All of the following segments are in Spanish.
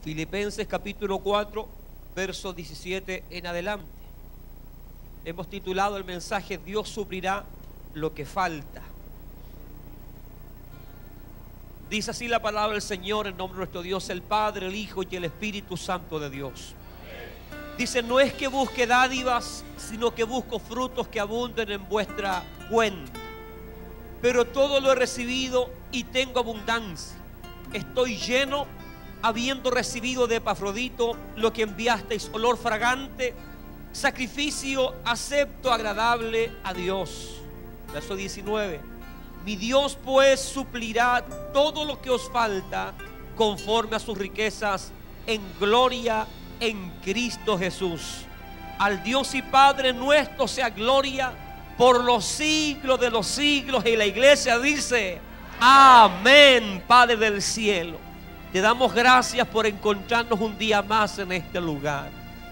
Filipenses capítulo 4, verso 17 en adelante. Hemos titulado el mensaje: Dios suplirá lo que falta. Dice así la palabra del Señor, en nombre de nuestro Dios, el Padre, el Hijo y el Espíritu Santo de Dios. Dice: no es que busque dádivas, sino que busco frutos que abunden en vuestra cuenta. Pero todo lo he recibido y tengo abundancia. Estoy lleno, habiendo recibido de Epafrodito lo que enviasteis, olor fragante, sacrificio acepto, agradable a Dios. Verso 19. Mi Dios pues suplirá todo lo que os falta conforme a sus riquezas en gloria en Cristo Jesús. Al Dios y Padre nuestro sea gloria por los siglos de los siglos. Y la iglesia dice: amén. Padre del cielo, te damos gracias por encontrarnos un día más en este lugar.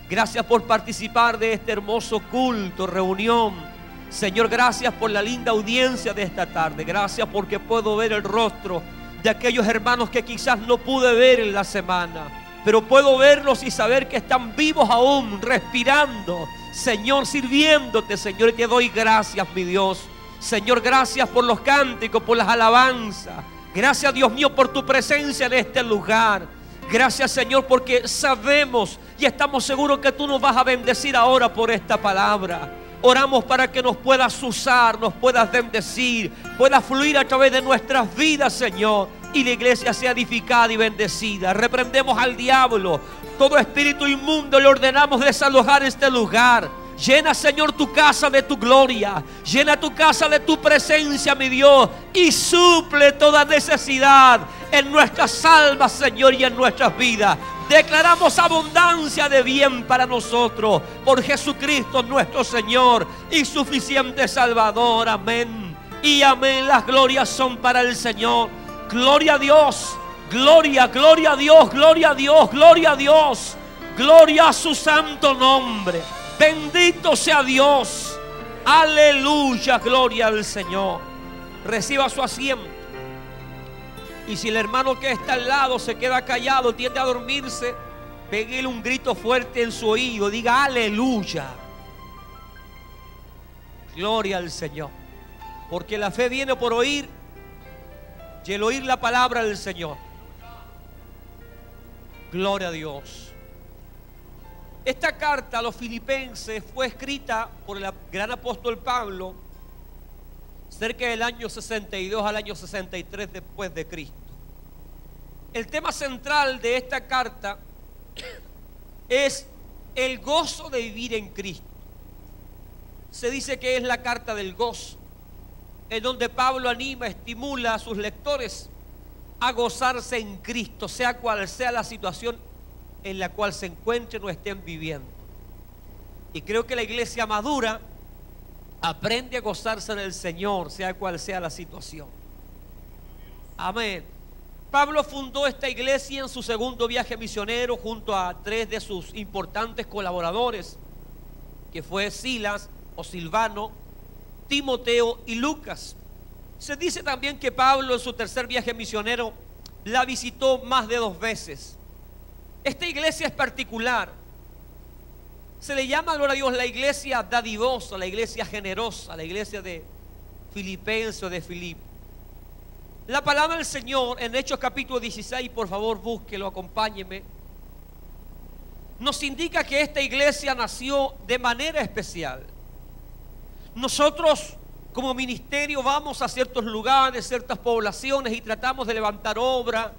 Gracias por participar de este hermoso culto, reunión. Señor, gracias por la linda audiencia de esta tarde. Gracias porque puedo ver el rostro de aquellos hermanos que quizás no pude ver en la semana, pero puedo verlos y saber que están vivos aún, respirando, Señor, sirviéndote, Señor. Y te doy gracias, mi Dios. Señor, gracias por los cánticos, por las alabanzas. Gracias, Dios mío, por tu presencia en este lugar. Gracias, Señor, porque sabemos y estamos seguros que tú nos vas a bendecir ahora por esta palabra. Oramos para que nos puedas usar, nos puedas bendecir, pueda fluir a través de nuestras vidas, Señor, y la iglesia sea edificada y bendecida. Reprendemos al diablo, todo espíritu inmundo le ordenamos desalojar este lugar. Llena, Señor, tu casa de tu gloria, llena tu casa de tu presencia, mi Dios, y suple toda necesidad en nuestras almas, Señor, y en nuestras vidas. Declaramos abundancia de bien para nosotros por Jesucristo nuestro Señor y suficiente Salvador. Amén y amén. Las glorias son para el Señor. Gloria a Dios, gloria, gloria a Dios, gloria a Dios, gloria a Dios, gloria a su santo nombre. Bendito sea Dios. Aleluya, gloria al Señor. Reciba su asiento. Y si el hermano que está al lado se queda callado, tiende a dormirse, pégale un grito fuerte en su oído, diga aleluya. Gloria al Señor. Porque la fe viene por oír, y el oír la palabra del Señor. Gloria a Dios. Esta carta a los filipenses fue escrita por el gran apóstol Pablo cerca del año 62 al año 63 después de Cristo. El tema central de esta carta es el gozo de vivir en Cristo. Se dice que es la carta del gozo, en donde Pablo anima, estimula a sus lectores a gozarse en Cristo, sea cual sea la situación en la cual se encuentren o estén viviendo. Y creo que la iglesia madura aprende a gozarse en el Señor, sea cual sea la situación. Amén. Pablo fundó esta iglesia en su segundo viaje misionero junto a 3 de sus importantes colaboradores, que fue Silas o Silvano, Timoteo y Lucas. Se dice también que Pablo en su tercer viaje misionero la visitó más de 2 veces. Esta iglesia es particular. Se le llama, gloria a Dios, la iglesia dadivosa, la iglesia generosa, la iglesia de Filipenses o de Filipo. La palabra del Señor en Hechos capítulo 16, por favor búsquelo, acompáñeme, nos indica que esta iglesia nació de manera especial. Nosotros como ministerio vamos a ciertos lugares, ciertas poblaciones y tratamos de levantar obra,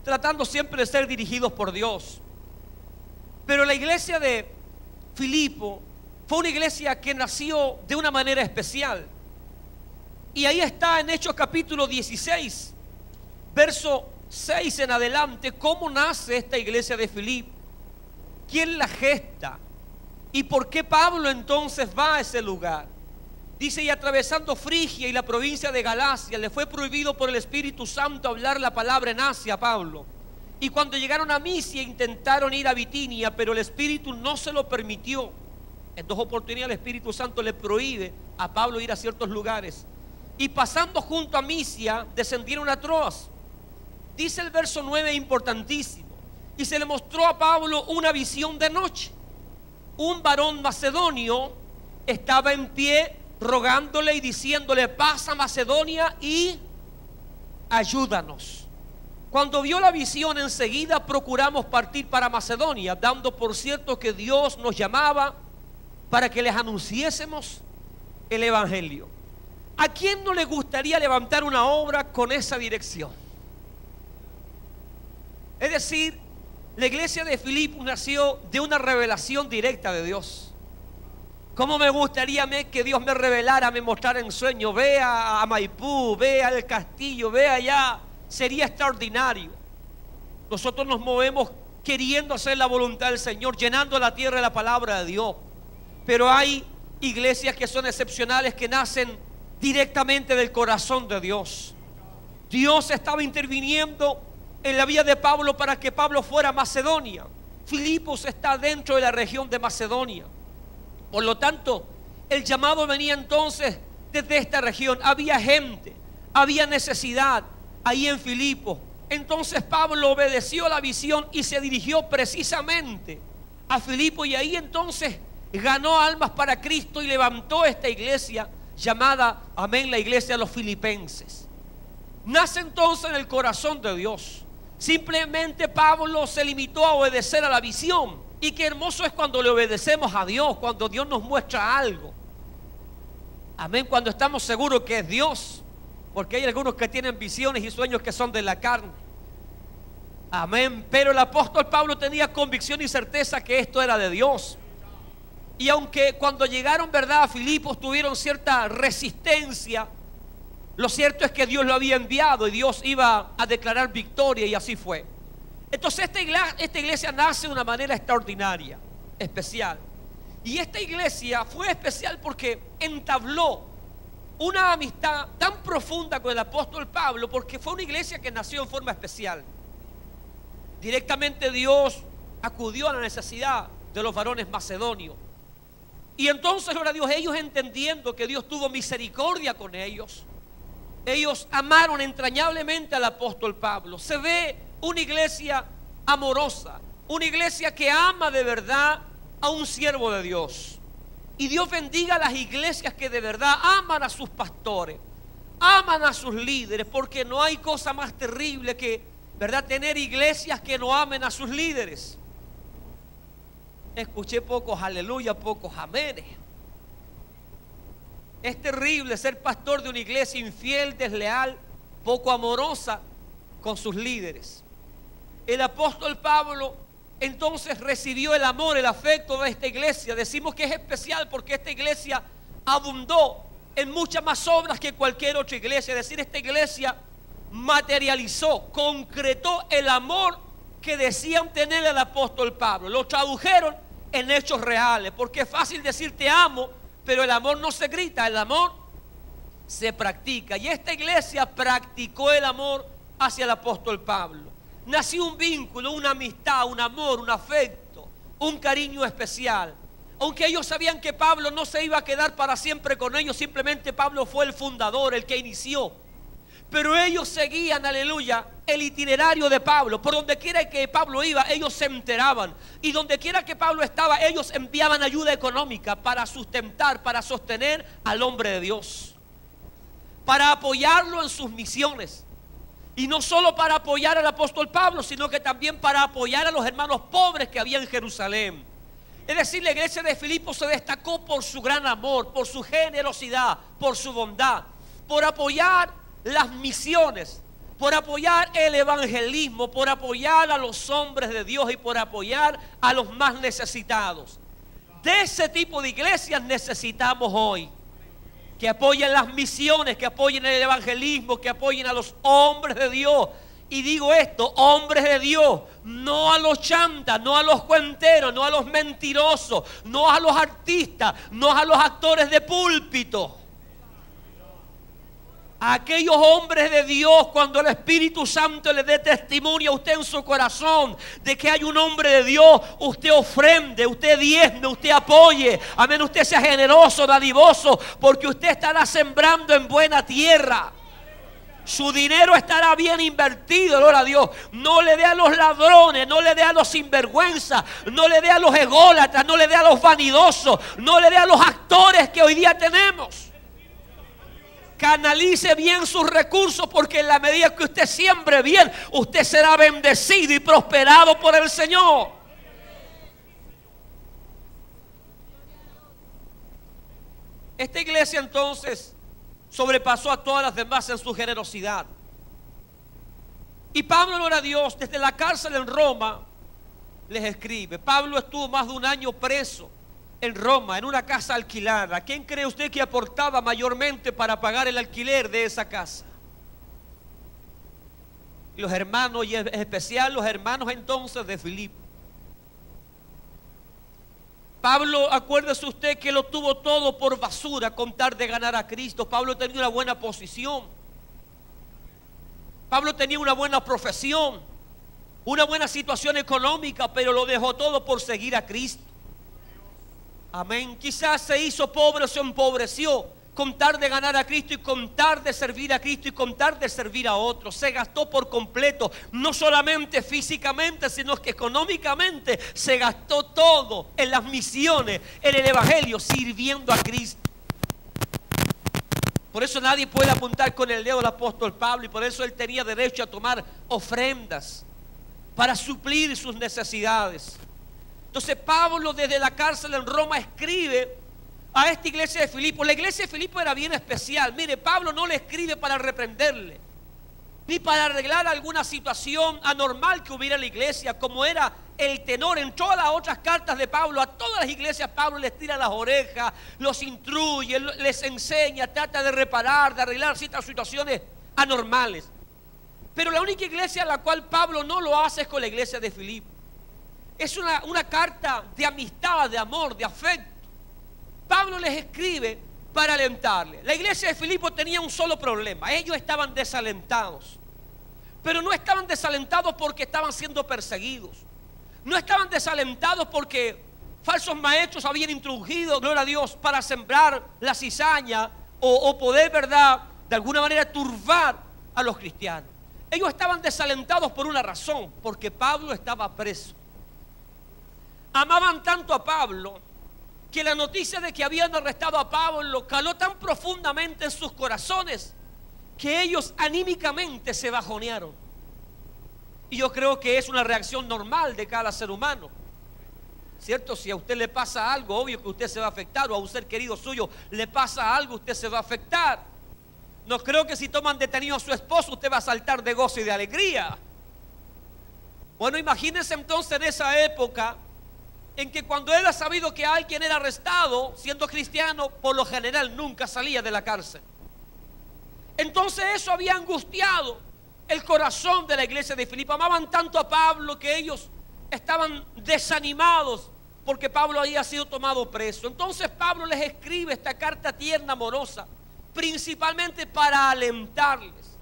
tratando siempre de ser dirigidos por Dios. Pero la iglesia de Filipo fue una iglesia que nació de una manera especial. Y ahí está en Hechos capítulo 16, verso 6 en adelante, cómo nace esta iglesia de Filipo, quién la gesta y por qué Pablo entonces va a ese lugar. Dice: y atravesando Frigia y la provincia de Galacia, le fue prohibido por el Espíritu Santo hablar la palabra en Asia a Pablo. Y cuando llegaron a Misia intentaron ir a Bitinia, pero el Espíritu no se lo permitió. En 2 oportunidades el Espíritu Santo le prohíbe a Pablo ir a ciertos lugares. Y pasando junto a Misia, descendieron a Troas. dice el verso 9 importantísimo. Y se le mostró a Pablo una visión de noche. Un varón macedonio estaba en pie rogándole y diciéndole: pasa a Macedonia y ayúdanos. Cuando vio la visión, enseguida procuramos partir para Macedonia, dando por cierto que Dios nos llamaba para que les anunciésemos el evangelio. ¿A quién no le gustaría levantar una obra con esa dirección? Es decir, la iglesia de Filipos nació de una revelación directa de Dios. ¿Cómo me gustaría a mí que Dios me revelara, me mostrara en sueño? Ve a Maipú, ve al castillo, ve allá. Sería extraordinario. Nosotros nos movemos queriendo hacer la voluntad del Señor, llenando la tierra de la palabra de Dios. Pero hay iglesias que son excepcionales, que nacen directamente del corazón de Dios. Dios estaba interviniendo en la vida de Pablo para que Pablo fuera a Macedonia. Filipos está dentro de la región de Macedonia. Por lo tanto, el llamado venía entonces desde esta región. Había gente, había necesidad ahí en Filipos. Entonces Pablo obedeció la visión y se dirigió precisamente a Filipos, y ahí entonces ganó almas para Cristo y levantó esta iglesia llamada, amén, la iglesia de los filipenses. Nace entonces en el corazón de Dios. Simplemente Pablo se limitó a obedecer a la visión. Y qué hermoso es cuando le obedecemos a Dios, cuando Dios nos muestra algo. Amén, cuando estamos seguros que es Dios. Porque hay algunos que tienen visiones y sueños que son de la carne. Amén, pero el apóstol Pablo tenía convicción y certeza que esto era de Dios. Y aunque cuando llegaron, ¿verdad?, a Filipos tuvieron cierta resistencia, lo cierto es que Dios lo había enviado y Dios iba a declarar victoria, y así fue. Entonces esta iglesia nace de una manera extraordinaria, especial. Y esta iglesia fue especial porque entabló una amistad tan profunda con el apóstol Pablo, porque fue una iglesia que nació en forma especial. Directamente Dios acudió a la necesidad de los varones macedonios. Y entonces, gloria a Dios, ellos, entendiendo que Dios tuvo misericordia con ellos, ellos amaron entrañablemente al apóstol Pablo. Se ve una iglesia amorosa, una iglesia que ama de verdad a un siervo de Dios. Y Dios bendiga a las iglesias que de verdad aman a sus pastores, aman a sus líderes, porque no hay cosa más terrible que, ¿verdad?, tener iglesias que no amen a sus líderes. Escuché pocos aleluya, pocos amenes. Es terrible ser pastor de una iglesia infiel, desleal, poco amorosa con sus líderes. El apóstol Pablo entonces recibió el amor, el afecto de esta iglesia. Decimos que es especial porque esta iglesia abundó en muchas más obras que cualquier otra iglesia. Es decir, esta iglesia materializó, concretó el amor que decían tener el apóstol Pablo. Lo tradujeron en hechos reales, porque es fácil decir te amo, pero el amor no se grita, el amor se practica. Y esta iglesia practicó el amor hacia el apóstol Pablo. Nació un vínculo, una amistad, un amor, un afecto, un cariño especial. Aunque ellos sabían que Pablo no se iba a quedar para siempre con ellos, simplemente Pablo fue el fundador, el que inició. Pero ellos seguían, aleluya, el itinerario de Pablo. Por donde quiera que Pablo iba, ellos se enteraban. Y donde quiera que Pablo estaba, ellos enviaban ayuda económica para sustentar, para sostener al hombre de Dios, para apoyarlo en sus misiones. Y no solo para apoyar al apóstol Pablo, sino que también para apoyar a los hermanos pobres que había en Jerusalén. Es decir, la iglesia de Filipos se destacó por su gran amor, por su generosidad, por su bondad, por apoyar las misiones, por apoyar el evangelismo, por apoyar a los hombres de Dios y por apoyar a los más necesitados. De ese tipo de iglesias necesitamos hoy, que apoyen las misiones, que apoyen el evangelismo, que apoyen a los hombres de Dios. Y digo esto, hombres de Dios, no a los chantas, no a los cuenteros, no a los mentirosos, no a los artistas, no a los actores de púlpito. A aquellos hombres de Dios, cuando el Espíritu Santo le dé testimonio a usted en su corazón de que hay un hombre de Dios, usted ofrende, usted diezme, usted apoye, amén, usted sea generoso, dadivoso, porque usted estará sembrando en buena tierra. Su dinero estará bien invertido, gloria a Dios. No le dé a los ladrones, no le dé a los sinvergüenzas, no le dé a los ególatras, no le dé a los vanidosos, no le dé a los actores que hoy día tenemos. Canalice bien sus recursos, porque en la medida que usted siembre bien, usted será bendecido y prosperado por el Señor. Esta iglesia entonces sobrepasó a todas las demás en su generosidad. Y Pablo, gloria a Dios, desde la cárcel en Roma les escribe. Pablo estuvo más de un año preso en Roma, en una casa alquilada. ¿Quién cree usted que aportaba mayormente para pagar el alquiler de esa casa? Los hermanos, y en especial los hermanos entonces de Filipo. Pablo, acuérdese usted que lo tuvo todo por basura con tal de ganar a Cristo. Pablo tenía una buena posición. Pablo tenía una buena profesión, una buena situación económica, pero lo dejó todo por seguir a Cristo. Amén. Quizás se hizo pobre o se empobreció con tal de ganar a Cristo y con tal de servir a Cristo y con tal de servir a otros. Se gastó por completo, no solamente físicamente, sino que económicamente se gastó todo en las misiones, en el evangelio, sirviendo a Cristo. Por eso nadie puede apuntar con el dedo al apóstol Pablo, y por eso él tenía derecho a tomar ofrendas para suplir sus necesidades. Entonces Pablo, desde la cárcel en Roma, escribe a esta iglesia de Filipo. La iglesia de Filipo era bien especial. Mire, Pablo no le escribe para reprenderle, ni para arreglar alguna situación anormal que hubiera en la iglesia, como era el tenor en todas las otras cartas de Pablo. A todas las iglesias Pablo les tira las orejas, los instruye, les enseña, trata de reparar, de arreglar ciertas situaciones anormales. Pero la única iglesia a la cual Pablo no lo hace es con la iglesia de Filipo. Es una carta de amistad, de amor, de afecto. Pablo les escribe para alentarle. La iglesia de Filipo tenía un solo problema: ellos estaban desalentados. Pero no estaban desalentados porque estaban siendo perseguidos. No estaban desalentados porque falsos maestros habían introducido, gloria a Dios, para sembrar la cizaña o poder, ¿verdad?, de alguna manera turbar a los cristianos. Ellos estaban desalentados por una razón: porque Pablo estaba preso. Amaban tanto a Pablo que la noticia de que habían arrestado a Pablo caló tan profundamente en sus corazones que ellos anímicamente se bajonearon. Y yo creo que es una reacción normal de cada ser humano, ¿cierto? Si a usted le pasa algo, obvio que usted se va a afectar, o a un ser querido suyo le pasa algo, usted se va a afectar. No creo que si toman detenido a su esposo usted va a saltar de gozo y de alegría. Bueno, imagínense entonces en esa época en que cuando él ha sabido que alguien era arrestado, siendo cristiano, por lo general nunca salía de la cárcel. Entonces eso había angustiado el corazón de la iglesia de Filipo. Amaban tanto a Pablo que ellos estaban desanimados porque Pablo había sido tomado preso. Entonces Pablo les escribe esta carta tierna, amorosa, principalmente para alentarles,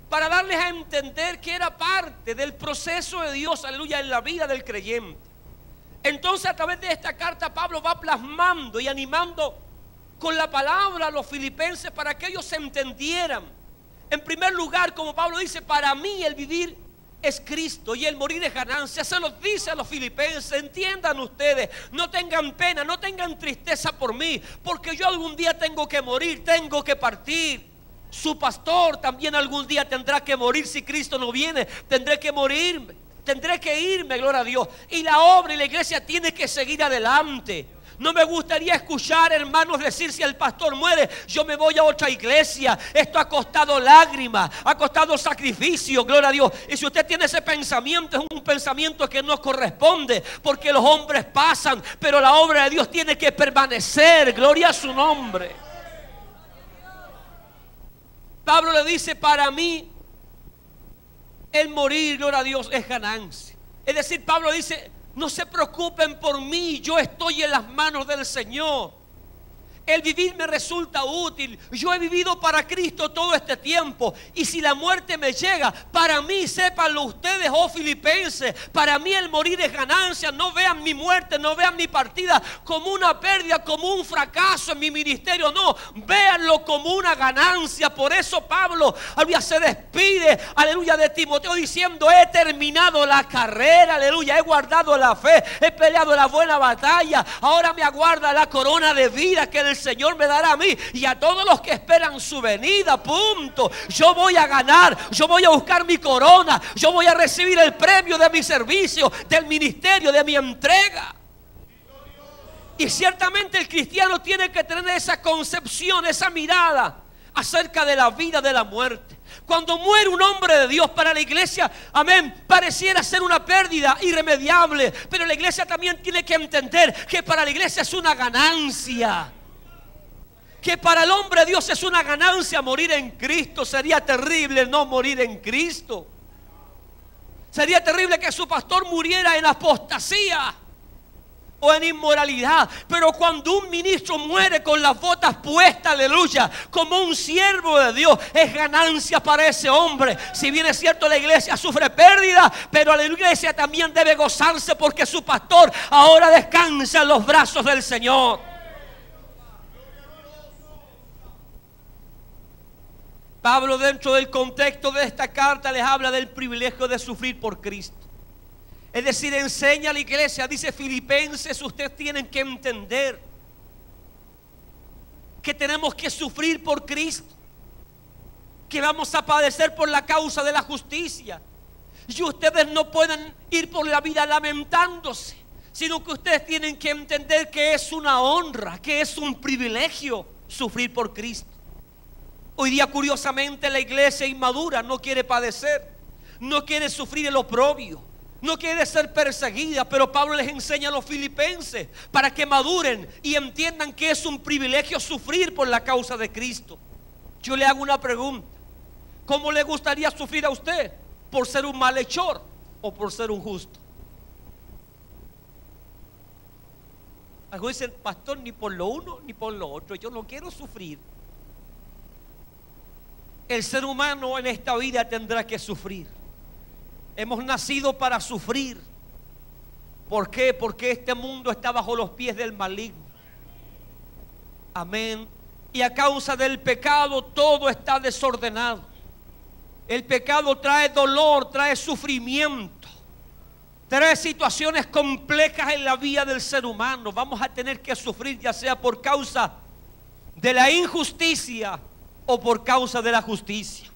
para darles a entender que era parte del proceso de Dios, aleluya, en la vida del creyente. Entonces, a través de esta carta, Pablo va plasmando y animando con la palabra a los filipenses para que ellos se entendieran. En primer lugar, como Pablo dice, para mí el vivir es Cristo y el morir es ganancia. Se los dice a los filipenses: entiendan ustedes, no tengan pena, no tengan tristeza por mí, porque yo algún día tengo que morir, tengo que partir. Su pastor también algún día tendrá que morir. Si Cristo no viene, tendré que morirme. Tendré que irme, gloria a Dios. Y la obra y la iglesia tiene que seguir adelante. No me gustaría escuchar hermanos decir: si el pastor muere, yo me voy a otra iglesia. Esto ha costado lágrimas, ha costado sacrificio, gloria a Dios. Y si usted tiene ese pensamiento, es un pensamiento que no corresponde, porque los hombres pasan, pero la obra de Dios tiene que permanecer. Gloria a su nombre. Pablo le dice: para mí el morir, gloria a Dios, es ganancia. Es decir, Pablo dice: no se preocupen por mí, yo estoy en las manos del Señor. El vivir me resulta útil. Yo he vivido para Cristo todo este tiempo. Y si la muerte me llega, para mí, sépanlo ustedes, oh filipenses, para mí el morir es ganancia. No vean mi muerte, no vean mi partida como una pérdida, como un fracaso en mi ministerio. No, véanlo como una ganancia. Por eso Pablo, aleluya, se despide, aleluya, de Timoteo diciendo: he terminado la carrera, aleluya, he guardado la fe, he peleado la buena batalla. Ahora me aguarda la corona de vida que el Señor me dará a mí y a todos los que esperan su venida. Punto. Yo voy a ganar, yo voy a buscar mi corona, yo voy a recibir el premio de mi servicio, del ministerio, de mi entrega. Y ciertamente el cristiano tiene que tener esa concepción, esa mirada acerca de la vida, de la muerte. Cuando muere un hombre de Dios, para la iglesia, amén, pareciera ser una pérdida irremediable, pero la iglesia también tiene que entender que para la iglesia es una ganancia. Que para el hombre de Dios es una ganancia morir en Cristo. Sería terrible no morir en Cristo. Sería terrible que su pastor muriera en apostasía o en inmoralidad. Pero cuando un ministro muere con las botas puestas, aleluya, como un siervo de Dios, es ganancia para ese hombre. Si bien es cierto, la iglesia sufre pérdida, pero la iglesia también debe gozarse porque su pastor ahora descansa en los brazos del Señor. Pablo, dentro del contexto de esta carta, les habla del privilegio de sufrir por Cristo. Es decir, enseña a la iglesia, dice: Filipenses, ustedes tienen que entender que tenemos que sufrir por Cristo, que vamos a padecer por la causa de la justicia. Y ustedes no pueden ir por la vida lamentándose, sino que ustedes tienen que entender que es una honra, que es un privilegio sufrir por Cristo. Hoy día, curiosamente, la iglesia inmadura no quiere padecer, no quiere sufrir el oprobio, no quiere ser perseguida. Pero Pablo les enseña a los filipenses para que maduren y entiendan que es un privilegio sufrir por la causa de Cristo. Yo le hago una pregunta: ¿cómo le gustaría sufrir a usted? ¿Por ser un malhechor o por ser un justo? Algunos dicen: pastor, ni por lo uno ni por lo otro, yo no quiero sufrir. El ser humano en esta vida tendrá que sufrir. Hemos nacido para sufrir. ¿Por qué? Porque este mundo está bajo los pies del maligno. Amén. Y a causa del pecado todo está desordenado. El pecado trae dolor, trae sufrimiento, trae situaciones complejas en la vida del ser humano. Vamos a tener que sufrir, ya sea por causa de la injusticia o por causa de la justicia.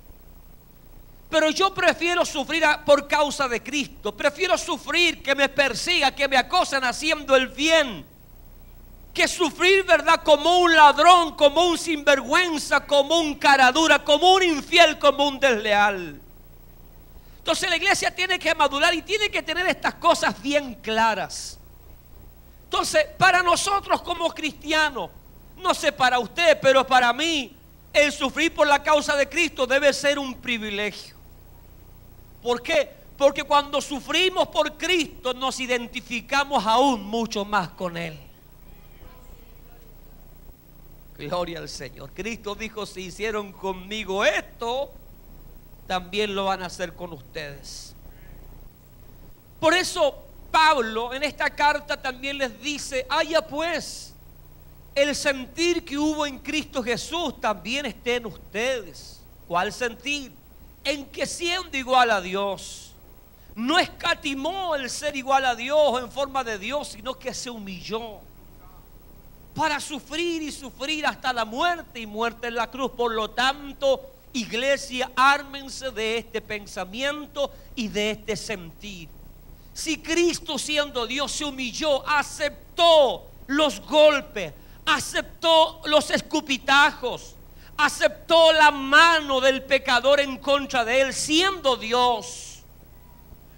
Pero yo prefiero sufrir por causa de Cristo. Prefiero sufrir que me persiga, que me acosen haciendo el bien, que sufrir, ¿verdad?, como un ladrón, como un sinvergüenza, como un caradura, como un infiel, como un desleal. Entonces la iglesia tiene que madurar y tiene que tener estas cosas bien claras. Entonces, para nosotros como cristianos, no sé para usted, pero para mí, el sufrir por la causa de Cristo debe ser un privilegio. ¿Por qué? Porque cuando sufrimos por Cristo nos identificamos aún mucho más con Él. Gloria al Señor. Cristo dijo: si hicieron conmigo esto, también lo van a hacer con ustedes. Por eso Pablo en esta carta también les dice: haya pues el sentir que hubo en Cristo Jesús también esté en ustedes. ¿Cuál sentir? En que siendo igual a Dios, no escatimó el ser igual a Dios en forma de Dios, sino que se humilló para sufrir y sufrir hasta la muerte y muerte en la cruz. Por lo tanto, iglesia, ármense de este pensamiento y de este sentir. Si Cristo, siendo Dios, se humilló, aceptó los golpes, aceptó los escupitajos, aceptó la mano del pecador en contra de él, siendo Dios,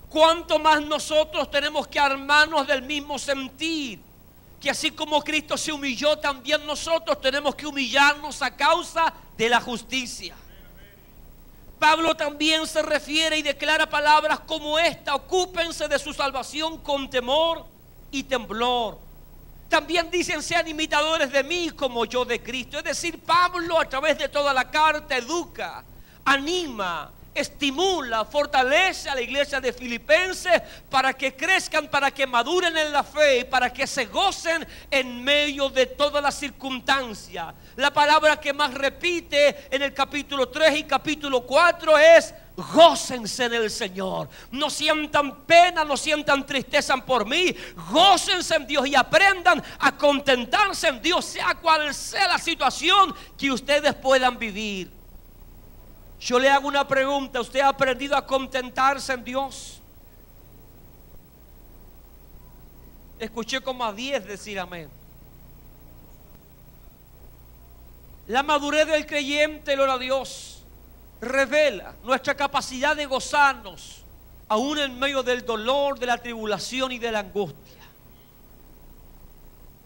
¿cuánto más nosotros tenemos que armarnos del mismo sentir? Que así como Cristo se humilló, también nosotros tenemos que humillarnos a causa de la justicia. Pablo también se refiere y declara palabras como esta: ocúpense de su salvación con temor y temblor. También dicen: sean imitadores de mí como yo de Cristo. Es decir, Pablo a través de toda la carta educa, anima, estimula, fortalece a la iglesia de Filipenses para que crezcan, para que maduren en la fe y para que se gocen en medio de todas las circunstancias. La palabra que más repite en el capítulo 3 y capítulo 4 es: gócense en el Señor. No sientan pena, no sientan tristeza por mí. Gócense en Dios y aprendan a contentarse en Dios, sea cual sea la situación que ustedes puedan vivir. Yo le hago una pregunta: ¿usted ha aprendido a contentarse en Dios? Escuché como a 10 decir amén. La madurez del creyente, gloria a Dios, revela nuestra capacidad de gozarnos aún en medio del dolor, de la tribulación y de la angustia.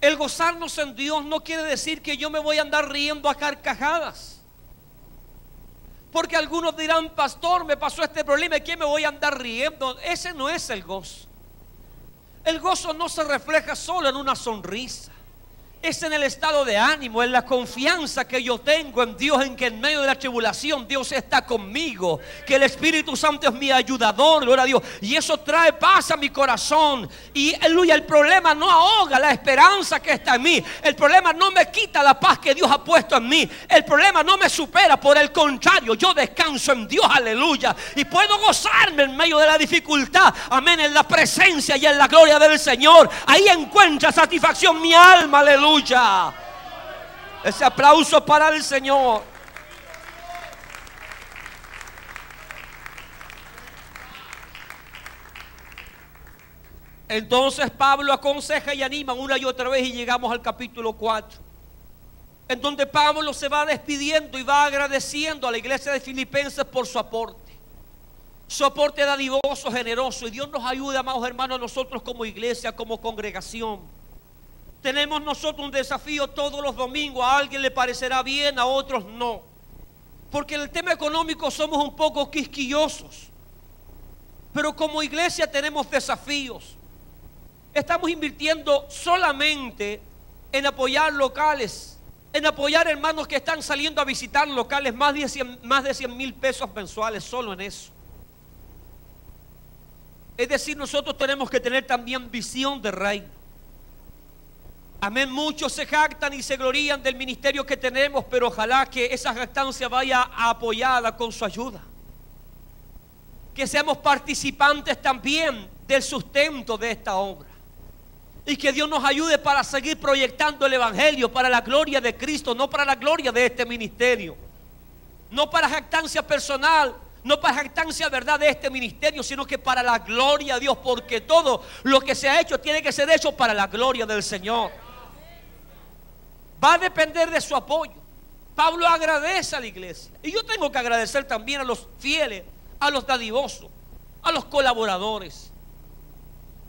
El gozarnos en Dios no quiere decir que yo me voy a andar riendo a carcajadas. Porque algunos dirán: pastor, me pasó este problema, ¿y qué me voy a andar riendo? Ese no es el gozo. El gozo no se refleja solo en una sonrisa. Es en el estado de ánimo, en la confianza que yo tengo en Dios, en que en medio de la tribulación Dios está conmigo, que el Espíritu Santo es mi ayudador, gloria a Dios, y eso trae paz a mi corazón. Y aleluya, el problema no ahoga la esperanza que está en mí, el problema no me quita la paz que Dios ha puesto en mí, el problema no me supera, por el contrario, yo descanso en Dios, aleluya, y puedo gozarme en medio de la dificultad, amén, en la presencia y en la gloria del Señor. Ahí encuentra satisfacción mi alma, aleluya. Ese aplauso para el Señor. Entonces Pablo aconseja y anima una y otra vez, y llegamos al capítulo 4, en donde Pablo se va despidiendo y va agradeciendo a la iglesia de Filipenses por su aporte dadivoso, generoso. Y Dios nos ayude, amados hermanos, nosotros como iglesia, como congregación. Tenemos nosotros un desafío todos los domingos. A alguien le parecerá bien, a otros no, porque en el tema económico somos un poco quisquillosos. Pero como iglesia tenemos desafíos. Estamos invirtiendo solamente en apoyar locales, en apoyar hermanos que están saliendo a visitar locales, más de 100,000 pesos mensuales solo en eso. Es decir, nosotros tenemos que tener también visión de reino. Amén, muchos se jactan y se glorían del ministerio que tenemos, pero ojalá que esa jactancia vaya apoyada con su ayuda. Que seamos participantes también del sustento de esta obra. Y que Dios nos ayude para seguir proyectando el Evangelio para la gloria de Cristo, no para la gloria de este ministerio. No para jactancia personal, no para jactancia, verdad, de este ministerio, sino que para la gloria de Dios, porque todo lo que se ha hecho tiene que ser hecho para la gloria del Señor. Va a depender de su apoyo. Pablo agradece a la iglesia, y yo tengo que agradecer también a los fieles, a los dadivosos, a los colaboradores,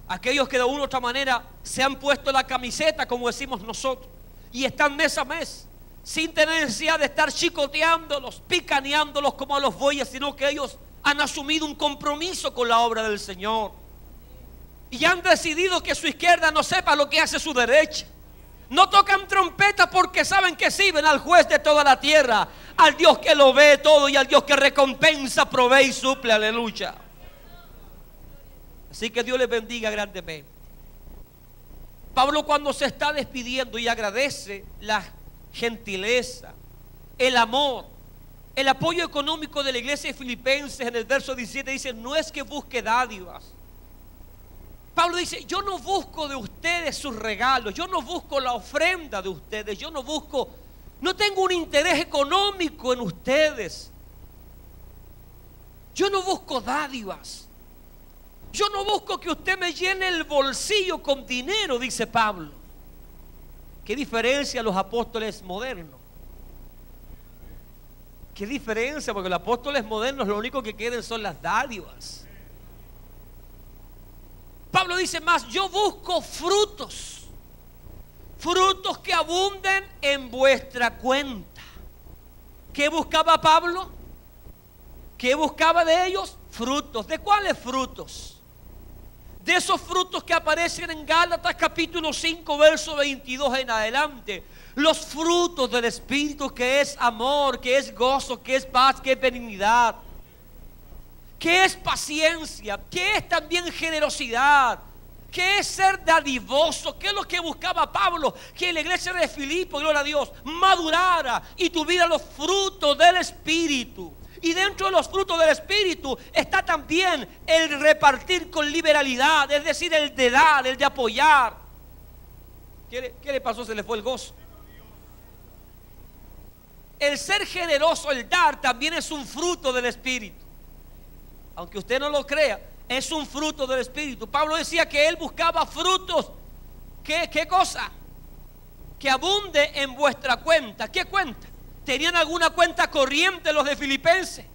aquellos que de una u otra manera se han puesto la camiseta, como decimos nosotros, y están mes a mes, sin tener necesidad de estar chicoteándolos, picaneándolos como a los bueyes, sino que ellos han asumido un compromiso con la obra del Señor y han decidido que su izquierda no sepa lo que hace su derecha. No tocan trompeta porque saben que sirven al juez de toda la tierra, al Dios que lo ve todo y al Dios que recompensa, provee y suple, aleluya. Así que Dios les bendiga grandemente. Pablo, cuando se está despidiendo, y agradece la gentileza, el amor, el apoyo económico de la iglesia de Filipenses, en el verso 17 dice: no es que busque dádivas. Pablo dice: yo no busco de ustedes sus regalos, yo no busco la ofrenda de ustedes, yo no tengo un interés económico en ustedes, yo no busco dádivas, yo no busco que usted me llene el bolsillo con dinero, dice Pablo. ¿Qué diferencia a los apóstoles modernos? ¿Qué diferencia? Porque los apóstoles modernos lo único que quieren son las dádivas. Pablo dice más: yo busco frutos que abunden en vuestra cuenta. ¿Qué buscaba Pablo? ¿Qué buscaba de ellos? Frutos. ¿De cuáles frutos? de esos frutos que aparecen en Gálatas capítulo 5, verso 22 en adelante. Los frutos del Espíritu, que es amor, que es gozo, que es paz, que es benignidad, que es paciencia, que es también generosidad, que es ser dadivoso, que es lo que buscaba Pablo, que la iglesia de Filipo, gloria a Dios, madurara y tuviera los frutos del Espíritu. Y dentro de los frutos del Espíritu está también el repartir con liberalidad, es decir, el de dar, el de apoyar. ¿Qué le pasó? Se le fue el gozo. El ser generoso, el dar, también es un fruto del Espíritu. Aunque usted no lo crea, es un fruto del Espíritu. Pablo decía que él buscaba frutos. ¿Qué cosa? Que abunde en vuestra cuenta. ¿Qué cuenta? ¿Tenían alguna cuenta corriente los de Filipenses?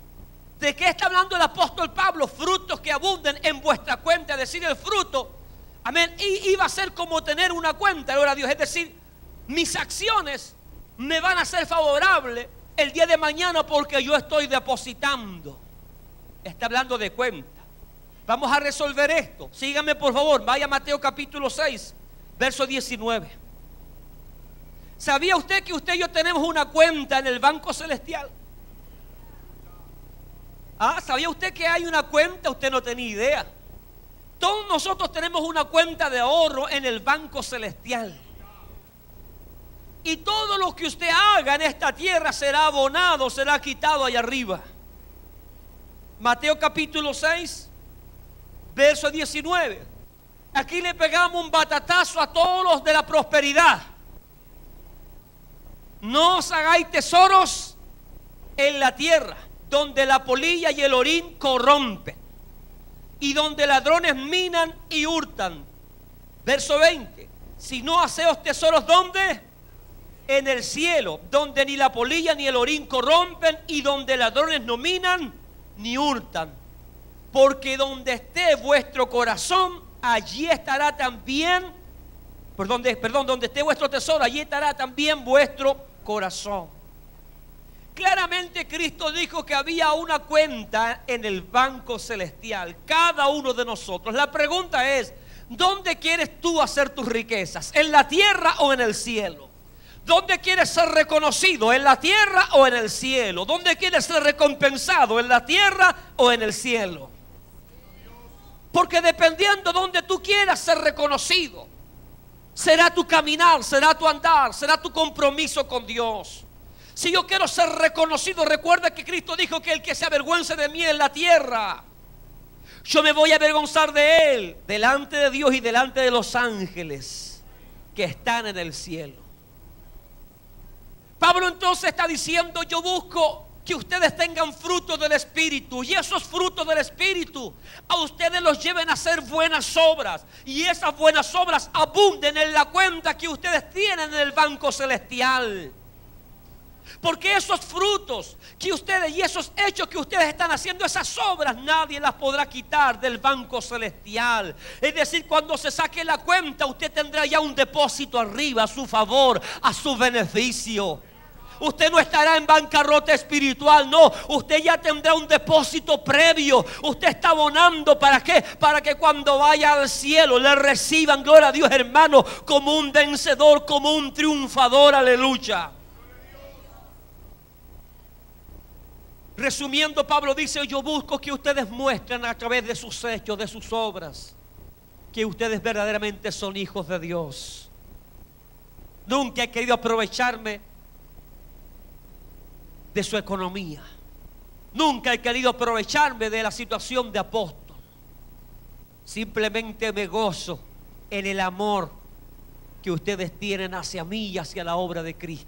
¿De qué está hablando el apóstol Pablo? Frutos que abunden en vuestra cuenta. Es decir, el fruto, amén, iba a ser como tener una cuenta, gloria a Dios. Es decir, mis acciones me van a ser favorables el día de mañana porque yo estoy depositando. Está hablando de cuenta. Vamos a resolver esto. Síganme por favor, vaya a Mateo capítulo 6, verso 19. ¿Sabía usted que usted y yo tenemos una cuenta en el banco celestial? ¿Sabía usted que hay una cuenta? Usted no tenía idea. Todos nosotros tenemos una cuenta de ahorro en el banco celestial. Y todo lo que usted haga en esta tierra será abonado, será quitado allá arriba. Mateo capítulo 6, verso 19. Aquí le pegamos un batatazo a todos los de la prosperidad. No os hagáis tesoros en la tierra, donde la polilla y el orín corrompen, y donde ladrones minan y hurtan. Verso 20. Si no hacéos tesoros, ¿dónde? En el cielo, donde ni la polilla ni el orín corrompen, y donde ladrones no minan ni hurtan. Porque donde esté vuestro corazón, allí estará también, donde esté vuestro tesoro, allí estará también vuestro corazón. Claramente Cristo dijo que había una cuenta en el banco celestial, cada uno de nosotros. La pregunta es, ¿dónde quieres tú hacer tus riquezas? ¿En la tierra o en el cielo? ¿Dónde quieres ser reconocido? ¿En la tierra o en el cielo? ¿Dónde quieres ser recompensado? ¿En la tierra o en el cielo? Porque dependiendo de donde tú quieras ser reconocido, será tu caminar, será tu andar, será tu compromiso con Dios. Si yo quiero ser reconocido, recuerda que Cristo dijo que el que se avergüence de mí en la tierra, yo me voy a avergonzar de él delante de Dios y delante de los ángeles que están en el cielo. Pablo entonces está diciendo, yo busco que ustedes tengan frutos del Espíritu, y esos frutos del Espíritu a ustedes los lleven a hacer buenas obras, y esas buenas obras abunden en la cuenta que ustedes tienen en el banco celestial. Porque esos frutos que ustedes y esos hechos que ustedes están haciendo, esas obras, nadie las podrá quitar del banco celestial. Es decir, cuando se saque la cuenta, usted tendrá ya un depósito arriba a su favor, a su beneficio. Usted no estará en bancarrota espiritual, no. Usted ya tendrá un depósito previo. Usted está abonando, ¿para qué? Para que cuando vaya al cielo le reciban, gloria a Dios, hermano, como un vencedor, como un triunfador, aleluya. Resumiendo, Pablo dice, yo busco que ustedes muestren a través de sus hechos, de sus obras, que ustedes verdaderamente son hijos de Dios. Nunca he querido aprovecharme de su economía. Nunca he querido aprovecharme de la situación de apóstol. Simplemente me gozo en el amor que ustedes tienen hacia mí y hacia la obra de Cristo.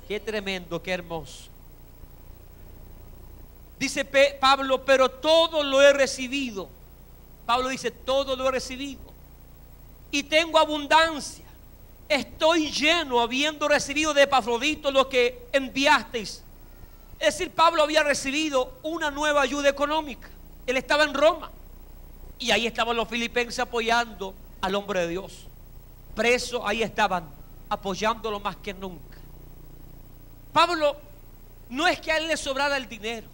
Qué tremendo, qué hermoso. Dice Pablo, pero todo lo he recibido. Pablo dice, todo lo he recibido y tengo abundancia. Estoy lleno, habiendo recibido de Epafrodito lo que enviasteis. Es decir, Pablo había recibido una nueva ayuda económica. Él estaba en Roma y ahí estaban los filipenses apoyando al hombre de Dios. Presos, ahí estaban apoyándolo más que nunca. Pablo, no es que a él le sobrara el dinero.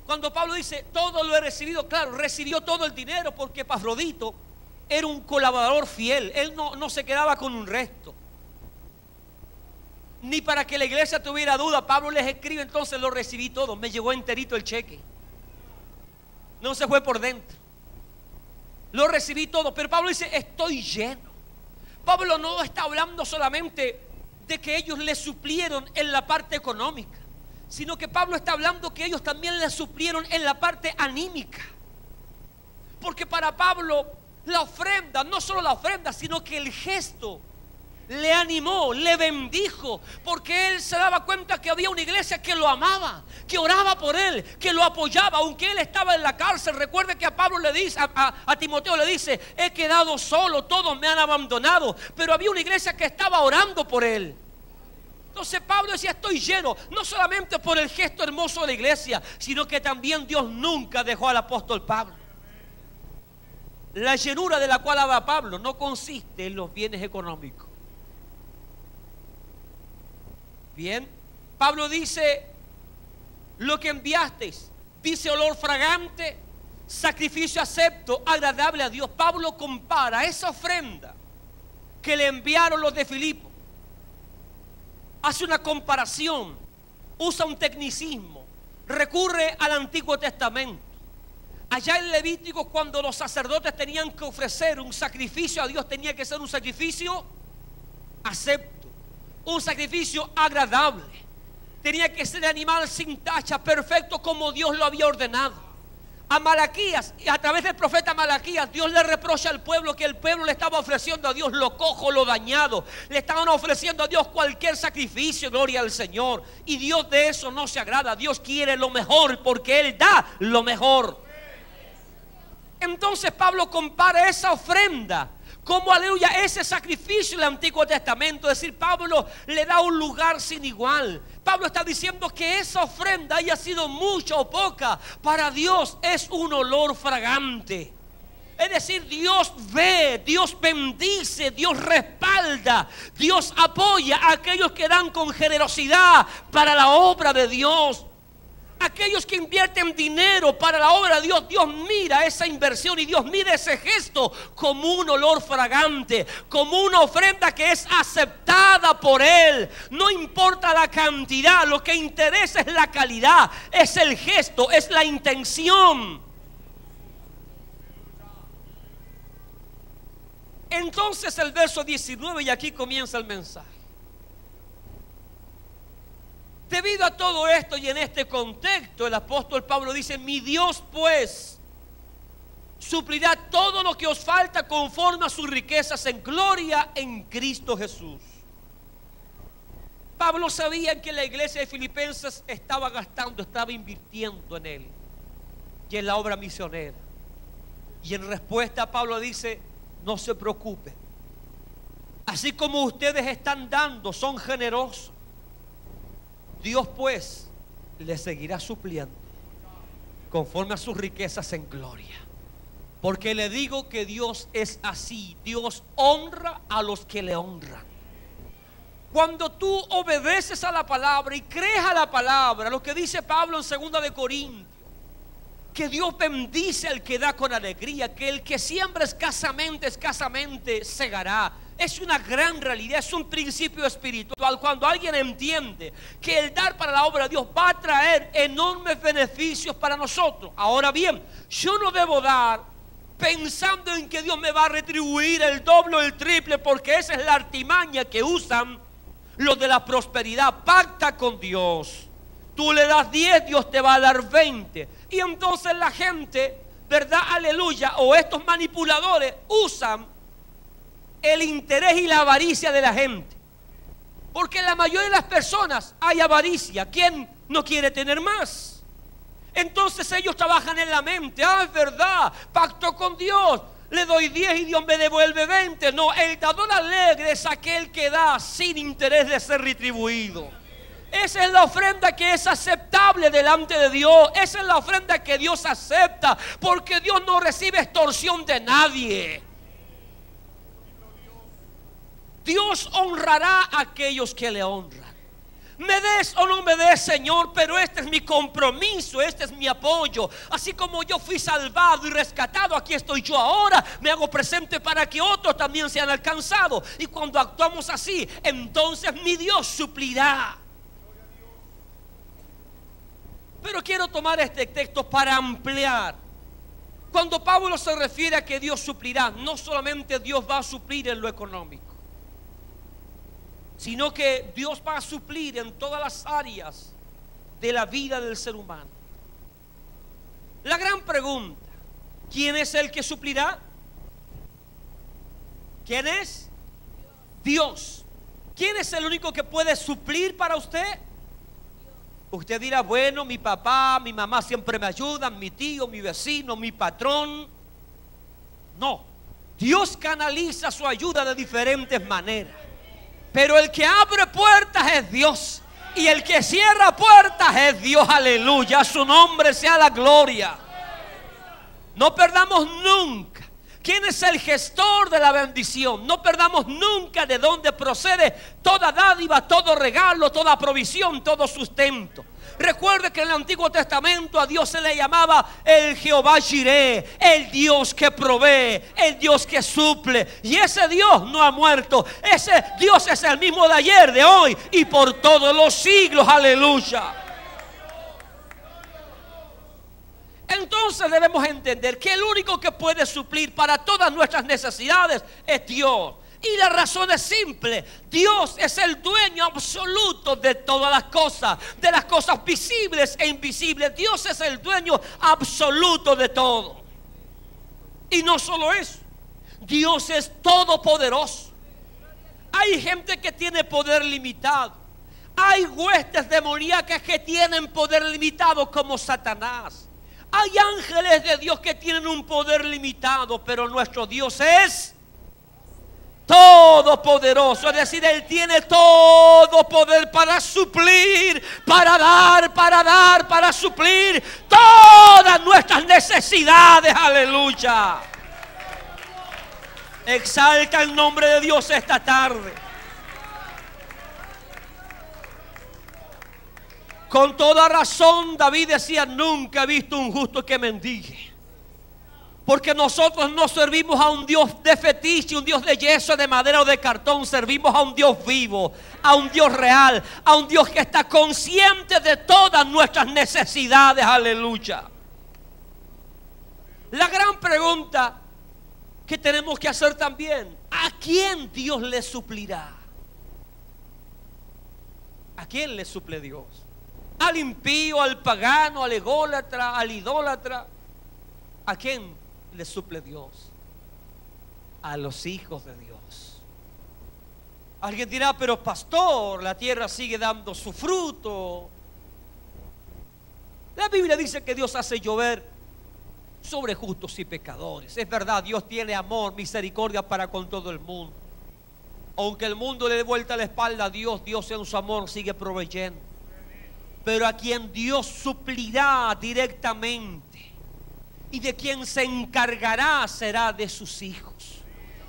Cuando Pablo dice todo lo he recibido, claro, recibió todo el dinero porque Epafrodito era un colaborador fiel. Él no se quedaba con un resto. Ni para que la iglesia tuviera duda, Pablo les escribe: entonces lo recibí todo, me llegó enterito el cheque, no se fue por dentro, lo recibí todo. Pero Pablo dice: estoy lleno. Pablo no está hablando solamente de que ellos le suplieron en la parte económica, sino que Pablo está hablando que ellos también le suplieron en la parte anímica. Porque para Pablo la ofrenda, no solo la ofrenda, sino que el gesto le animó, le bendijo, porque él se daba cuenta que había una iglesia que lo amaba, que oraba por él, que lo apoyaba, aunque él estaba en la cárcel. Recuerde que a Pablo le dice, a Timoteo le dice: he quedado solo, todos me han abandonado, pero había una iglesia que estaba orando por él. Entonces Pablo decía: estoy lleno, no solamente por el gesto hermoso de la iglesia, sino que también Dios nunca dejó al apóstol Pablo. La llenura de la cual habla Pablo no consiste en los bienes económicos. Bien, Pablo dice: lo que enviasteis, dice, olor fragante, sacrificio acepto, agradable a Dios. Pablo compara esa ofrenda que le enviaron los de Filipo, hace una comparación, usa un tecnicismo, recurre al Antiguo Testamento. Allá en Levítico, cuando los sacerdotes tenían que ofrecer un sacrificio a Dios, tenía que ser un sacrificio acepto, un sacrificio agradable. Tenía que ser animal sin tacha, perfecto como Dios lo había ordenado. A Malaquías, a través del profeta Malaquías, Dios le reprocha al pueblo que el pueblo le estaba ofreciendo a Dios lo cojo, lo dañado. Le estaban ofreciendo a Dios cualquier sacrificio, gloria al Señor. Y Dios de eso no se agrada. Dios quiere lo mejor porque Él da lo mejor. Entonces Pablo compara esa ofrenda como, aleluya, ese sacrificio del Antiguo Testamento. Es decir, Pablo le da un lugar sin igual. Pablo está diciendo que esa ofrenda, haya sido mucha o poca, para Dios es un olor fragante. Es decir, Dios ve, Dios bendice, Dios respalda, Dios apoya a aquellos que dan con generosidad para la obra de Dios. Aquellos que invierten dinero para la obra de Dios, Dios mira esa inversión y Dios mira ese gesto como un olor fragante, como una ofrenda que es aceptada por Él. No importa la cantidad, lo que interesa es la calidad, es el gesto, es la intención. Entonces el verso 19, y aquí comienza el mensaje. Debido a todo esto y en este contexto, el apóstol Pablo dice: mi Dios pues suplirá todo lo que os falta conforme a sus riquezas en gloria en Cristo Jesús. Pablo sabía que la iglesia de Filipenses estaba gastando, estaba invirtiendo en él y en la obra misionera. Y en respuesta Pablo dice: no se preocupen, así como ustedes están dando, son generosos, Dios pues les seguirá supliendo conforme a sus riquezas en gloria. Porque le digo que Dios es así. Dios honra a los que le honran. Cuando tú obedeces a la palabra y crees a la palabra, lo que dice Pablo en 2 de Corintios, que Dios bendice al que da con alegría, que el que siembra escasamente, escasamente segará. Es una gran realidad, es un principio espiritual. Cuando alguien entiende que el dar para la obra de Dios va a traer enormes beneficios para nosotros. Ahora bien, yo no debo dar pensando en que Dios me va a retribuir el doble o el triple, porque esa es la artimaña que usan los de la prosperidad. Pacta con Dios. Tú le das 10, Dios te va a dar 20. Y entonces la gente, ¿verdad? Aleluya. O estos manipuladores usan el interés y la avaricia de la gente. Porque en la mayoría de las personas hay avaricia. ¿Quién no quiere tener más? Entonces ellos trabajan en la mente. Es verdad, pacto con Dios, le doy 10 y Dios me devuelve 20. No, el dador alegre es aquel que da sin interés de ser retribuido. Esa es la ofrenda que es aceptable delante de Dios. Esa es la ofrenda que Dios acepta, porque Dios no recibe extorsión de nadie. Dios honrará a aquellos que le honran. Me des o no me des, Señor, pero este es mi compromiso, este es mi apoyo. Así como yo fui salvado y rescatado, aquí estoy yo ahora. Me hago presente para que otros también sean alcanzados. Y cuando actuamos así, entonces mi Dios suplirá. Pero quiero tomar este texto para ampliar. Cuando Pablo se refiere a que Dios suplirá, no solamente Dios va a suplir en lo económico, sino que Dios va a suplir en todas las áreas de la vida del ser humano. La gran pregunta: ¿quién es el que suplirá? ¿Quién es? Dios. ¿Quién es el único que puede suplir para usted? Usted dirá: bueno, mi papá, mi mamá siempre me ayudan, mi tío, mi vecino, mi patrón. No, Dios canaliza su ayuda de diferentes maneras. Pero el que abre puertas es Dios, y el que cierra puertas es Dios. Aleluya, a su nombre sea la gloria. No perdamos nunca quién es el gestor de la bendición. No perdamos nunca de dónde procede toda dádiva, todo regalo, toda provisión, todo sustento. Recuerde que en el Antiguo Testamento a Dios se le llamaba el Jehová Jireh, el Dios que provee, el Dios que suple. Y ese Dios no ha muerto. Ese Dios es el mismo de ayer, de hoy y por todos los siglos. Aleluya. Entonces debemos entender que el único que puede suplir para todas nuestras necesidades es Dios. Y la razón es simple: Dios es el dueño absoluto de todas las cosas, de las cosas visibles e invisibles. Dios es el dueño absoluto de todo. Y no solo eso, Dios es todopoderoso. Hay gente que tiene poder limitado. Hay huestes demoníacas que tienen poder limitado, como Satanás. Hay ángeles de Dios que tienen un poder limitado, pero nuestro Dios es todopoderoso. Es decir, Él tiene todo poder para suplir, para dar, para suplir todas nuestras necesidades. Aleluya. Exalta el nombre de Dios esta tarde. Con toda razón David decía: nunca he visto un justo que mendigue. Porque nosotros no servimos a un Dios de fetiche, un Dios de yeso, de madera o de cartón. Servimos a un Dios vivo, a un Dios real, a un Dios que está consciente de todas nuestras necesidades. Aleluya. La gran pregunta que tenemos que hacer también: ¿a quién Dios le suplirá? ¿A quién le suple Dios? ¿Al impío, al pagano, al ególatra, al idólatra? ¿A quién le suple Dios? A los hijos de Dios. Alguien dirá: pero pastor, la tierra sigue dando su fruto. La Biblia dice que Dios hace llover sobre justos y pecadores. Es verdad, Dios tiene amor, misericordia para con todo el mundo. Aunque el mundo le dé vuelta la espalda a Dios, Dios en su amor sigue proveyendo. Pero a quien Dios suplirá directamente y de quien se encargará será de sus hijos.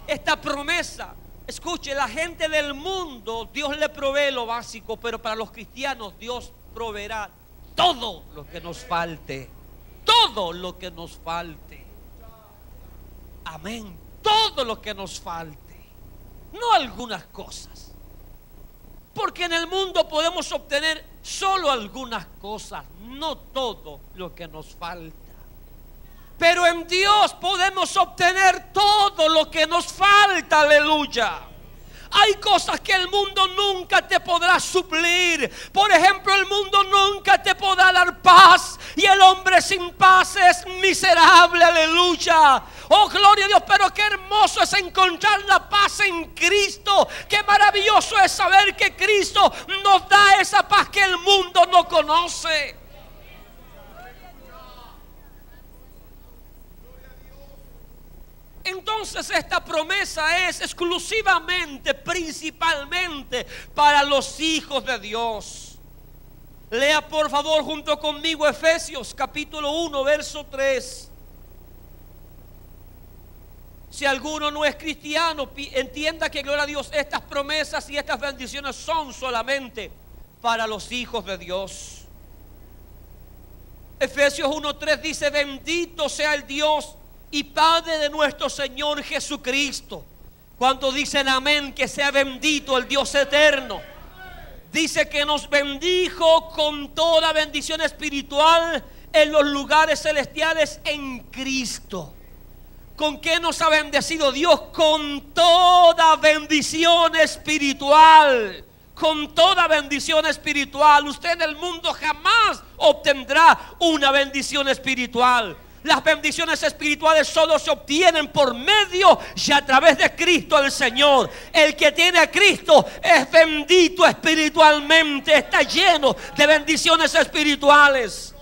Esta promesa, escuche, la gente del mundo Dios le provee lo básico, pero para los cristianos Dios proveerá todo lo que nos falte. Todo lo que nos falte. Amén. Todo lo que nos falte. No algunas cosas. Porque en el mundo podemos obtener solo algunas cosas, no todo lo que nos falta. Pero en Dios podemos obtener todo lo que nos falta. Aleluya. Hay cosas que el mundo nunca te podrá suplir. Por ejemplo, el mundo nunca te podrá dar paz, y el hombre sin paz es miserable. Aleluya. Oh, gloria a Dios. Pero qué hermoso es encontrar la paz en Cristo. Qué maravilloso es saber que Cristo nos da esa paz que el mundo no conoce. Entonces esta promesa es exclusivamente, principalmente para los hijos de Dios. Lea por favor junto conmigo Efesios capítulo 1 verso 3. Si alguno no es cristiano, entienda que, gloria a Dios, estas promesas y estas bendiciones son solamente para los hijos de Dios. Efesios 1:3 dice: bendito sea el Dios y Padre de nuestro Señor Jesucristo. Cuando dicen amén, que sea bendito el Dios eterno. Dice que nos bendijo con toda bendición espiritual en los lugares celestiales en Cristo. ¿Con qué nos ha bendecido Dios? Con toda bendición espiritual. Con toda bendición espiritual. Usted en el mundo jamás obtendrá una bendición espiritual. Las bendiciones espirituales solo se obtienen por medio y a través de Cristo el Señor. El que tiene a Cristo es bendito espiritualmente, está lleno de bendiciones espirituales.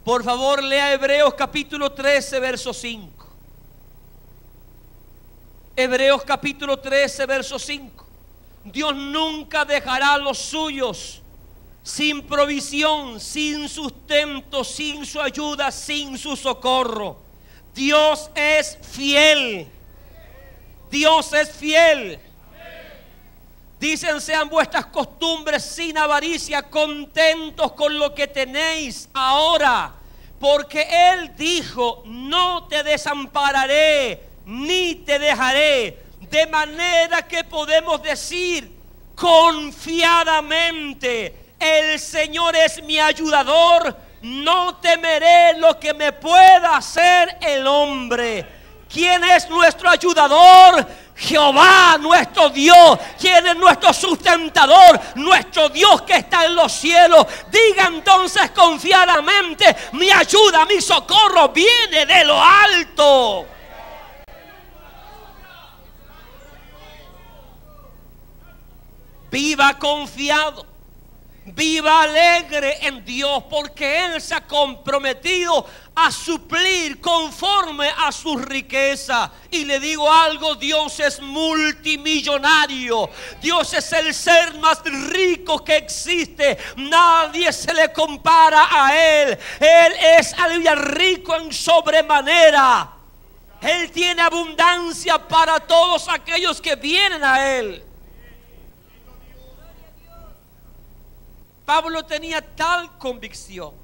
Por favor, lea Hebreos capítulo 13, verso 5. Hebreos capítulo 13, verso 5. Dios nunca dejará a los suyos sin provisión, sin sustento, sin su ayuda, sin su socorro. Dios es fiel. Dios es fiel. Dicen: sean vuestras costumbres sin avaricia, contentos con lo que tenéis ahora, porque Él dijo: no te desampararé ni te dejaré. De manera que podemos decir confiadamente: el Señor es mi ayudador, no temeré lo que me pueda hacer el hombre. ¿Quién es nuestro ayudador? Jehová, nuestro Dios. ¿Quién es nuestro sustentador? Nuestro Dios que está en los cielos. Diga entonces confiadamente: mi ayuda, mi socorro viene de lo alto. Viva confiado, viva alegre en Dios, porque Él se ha comprometido a suplir conforme a su riqueza. Y le digo algo: Dios es multimillonario. Dios es el ser más rico que existe. Nadie se le compara a Él. Él es rico en sobremanera. Él tiene abundancia para todos aquellos que vienen a Él. Pablo tenía tal convicción,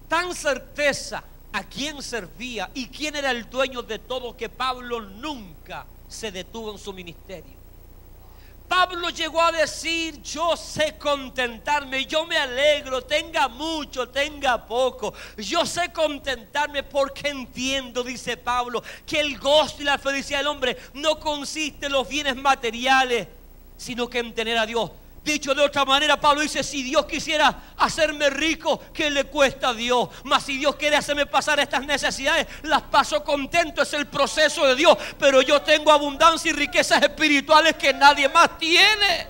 tan certeza a quién servía y quién era el dueño de todo, que Pablo nunca se detuvo en su ministerio. Pablo llegó a decir: yo sé contentarme, yo me alegro, tenga mucho, tenga poco, yo sé contentarme porque entiendo, dice Pablo, que el gozo y la felicidad del hombre no consiste en los bienes materiales, sino que en tener a Dios. Dicho de otra manera, Pablo dice: si Dios quisiera hacerme rico, ¿qué le cuesta a Dios? Mas si Dios quiere hacerme pasar estas necesidades, las paso contento. Es el proceso de Dios. Pero yo tengo abundancia y riquezas espirituales que nadie más tiene.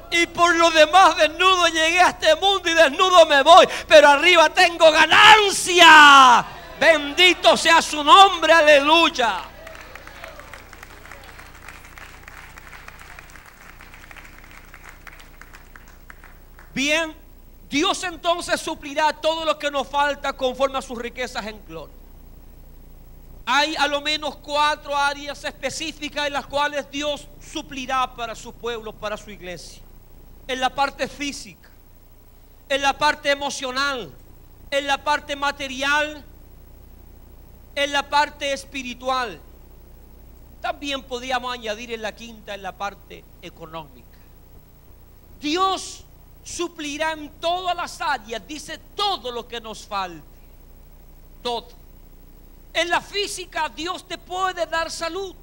Y por lo demás, desnudo llegué a este mundo y desnudo me voy. Pero arriba tengo ganancia. Bendito sea su nombre, aleluya. Bien, Dios entonces suplirá todo lo que nos falta conforme a sus riquezas en gloria. Hay a lo menos 4 áreas específicas en las cuales Dios suplirá para su pueblo, para su iglesia. En la parte física, en la parte emocional, en la parte material, en la parte espiritual. También podríamos añadir en la quinta, en la parte económica. Dios suplirá en todas las áreas, dice, todo lo que nos falte. Todo. En la física, Dios te puede dar salud.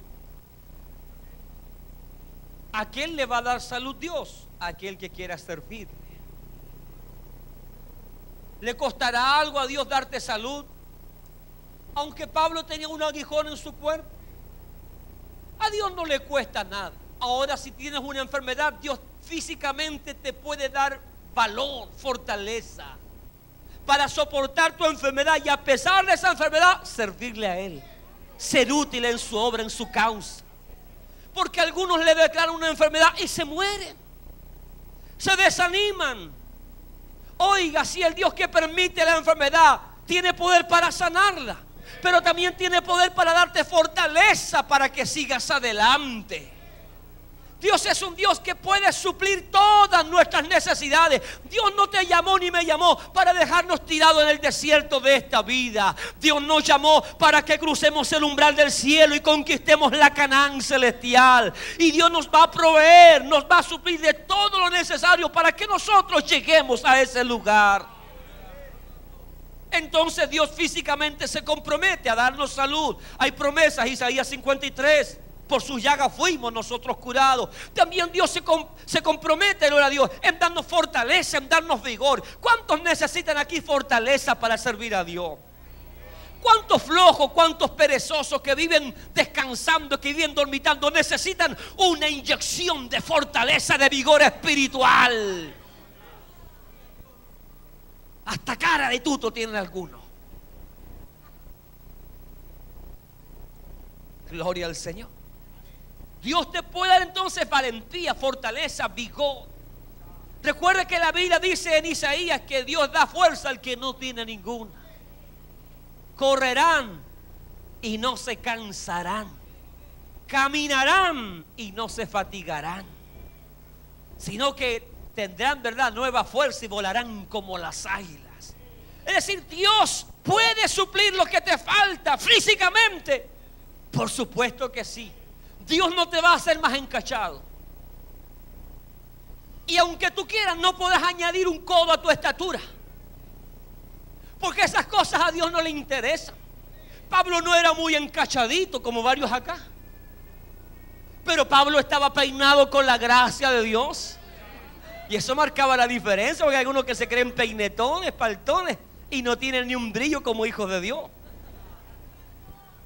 ¿A quién le va a dar salud Dios? A aquel que quiera servir. ¿Le costará algo a Dios darte salud? Aunque Pablo tenía un aguijón en su cuerpo, a Dios no le cuesta nada. Ahora, si tienes una enfermedad, Dios físicamente te puede dar valor, fortaleza para soportar tu enfermedad y, a pesar de esa enfermedad, servirle a Él, ser útil en su obra, en su causa. Porque algunos le declaran una enfermedad y se mueren, se desaniman. Oiga, si el Dios que permite la enfermedad tiene poder para sanarla, pero también tiene poder para darte fortaleza para que sigas adelante. Dios es un Dios que puede suplir todas nuestras necesidades. Dios no te llamó ni me llamó para dejarnos tirados en el desierto de esta vida. Dios nos llamó para que crucemos el umbral del cielo y conquistemos la Canaán celestial. Y Dios nos va a proveer, nos va a suplir de todo lo necesario para que nosotros lleguemos a ese lugar. Entonces Dios físicamente se compromete a darnos salud. Hay promesas, Isaías 53. Por sus llagas fuimos nosotros curados. También Dios se compromete, gloria a Dios, en darnos fortaleza, en darnos vigor. ¿Cuántos necesitan aquí fortaleza para servir a Dios? ¿Cuántos flojos, cuántos perezosos que viven descansando, que viven dormitando, necesitan una inyección de fortaleza, de vigor espiritual? Hasta cara de tuto tienen algunos. Gloria al Señor. Dios te puede dar entonces valentía, fortaleza, vigor. Recuerda que la Biblia dice en Isaías que Dios da fuerza al que no tiene ninguna. Correrán y no se cansarán. Caminarán y no se fatigarán. Sino que tendrán, ¿verdad?, nueva fuerza y volarán como las águilas. Es decir, Dios puede suplir lo que te falta físicamente. Por supuesto que sí. Dios no te va a hacer más encachado. Y aunque tú quieras, no puedes añadir un codo a tu estatura, porque esas cosas a Dios no le interesan. Pablo no era muy encachadito como varios acá, pero Pablo estaba peinado con la gracia de Dios. Y eso marcaba la diferencia, porque hay algunos que se creen peinetones, espaltones, y no tienen ni un brillo como hijos de Dios.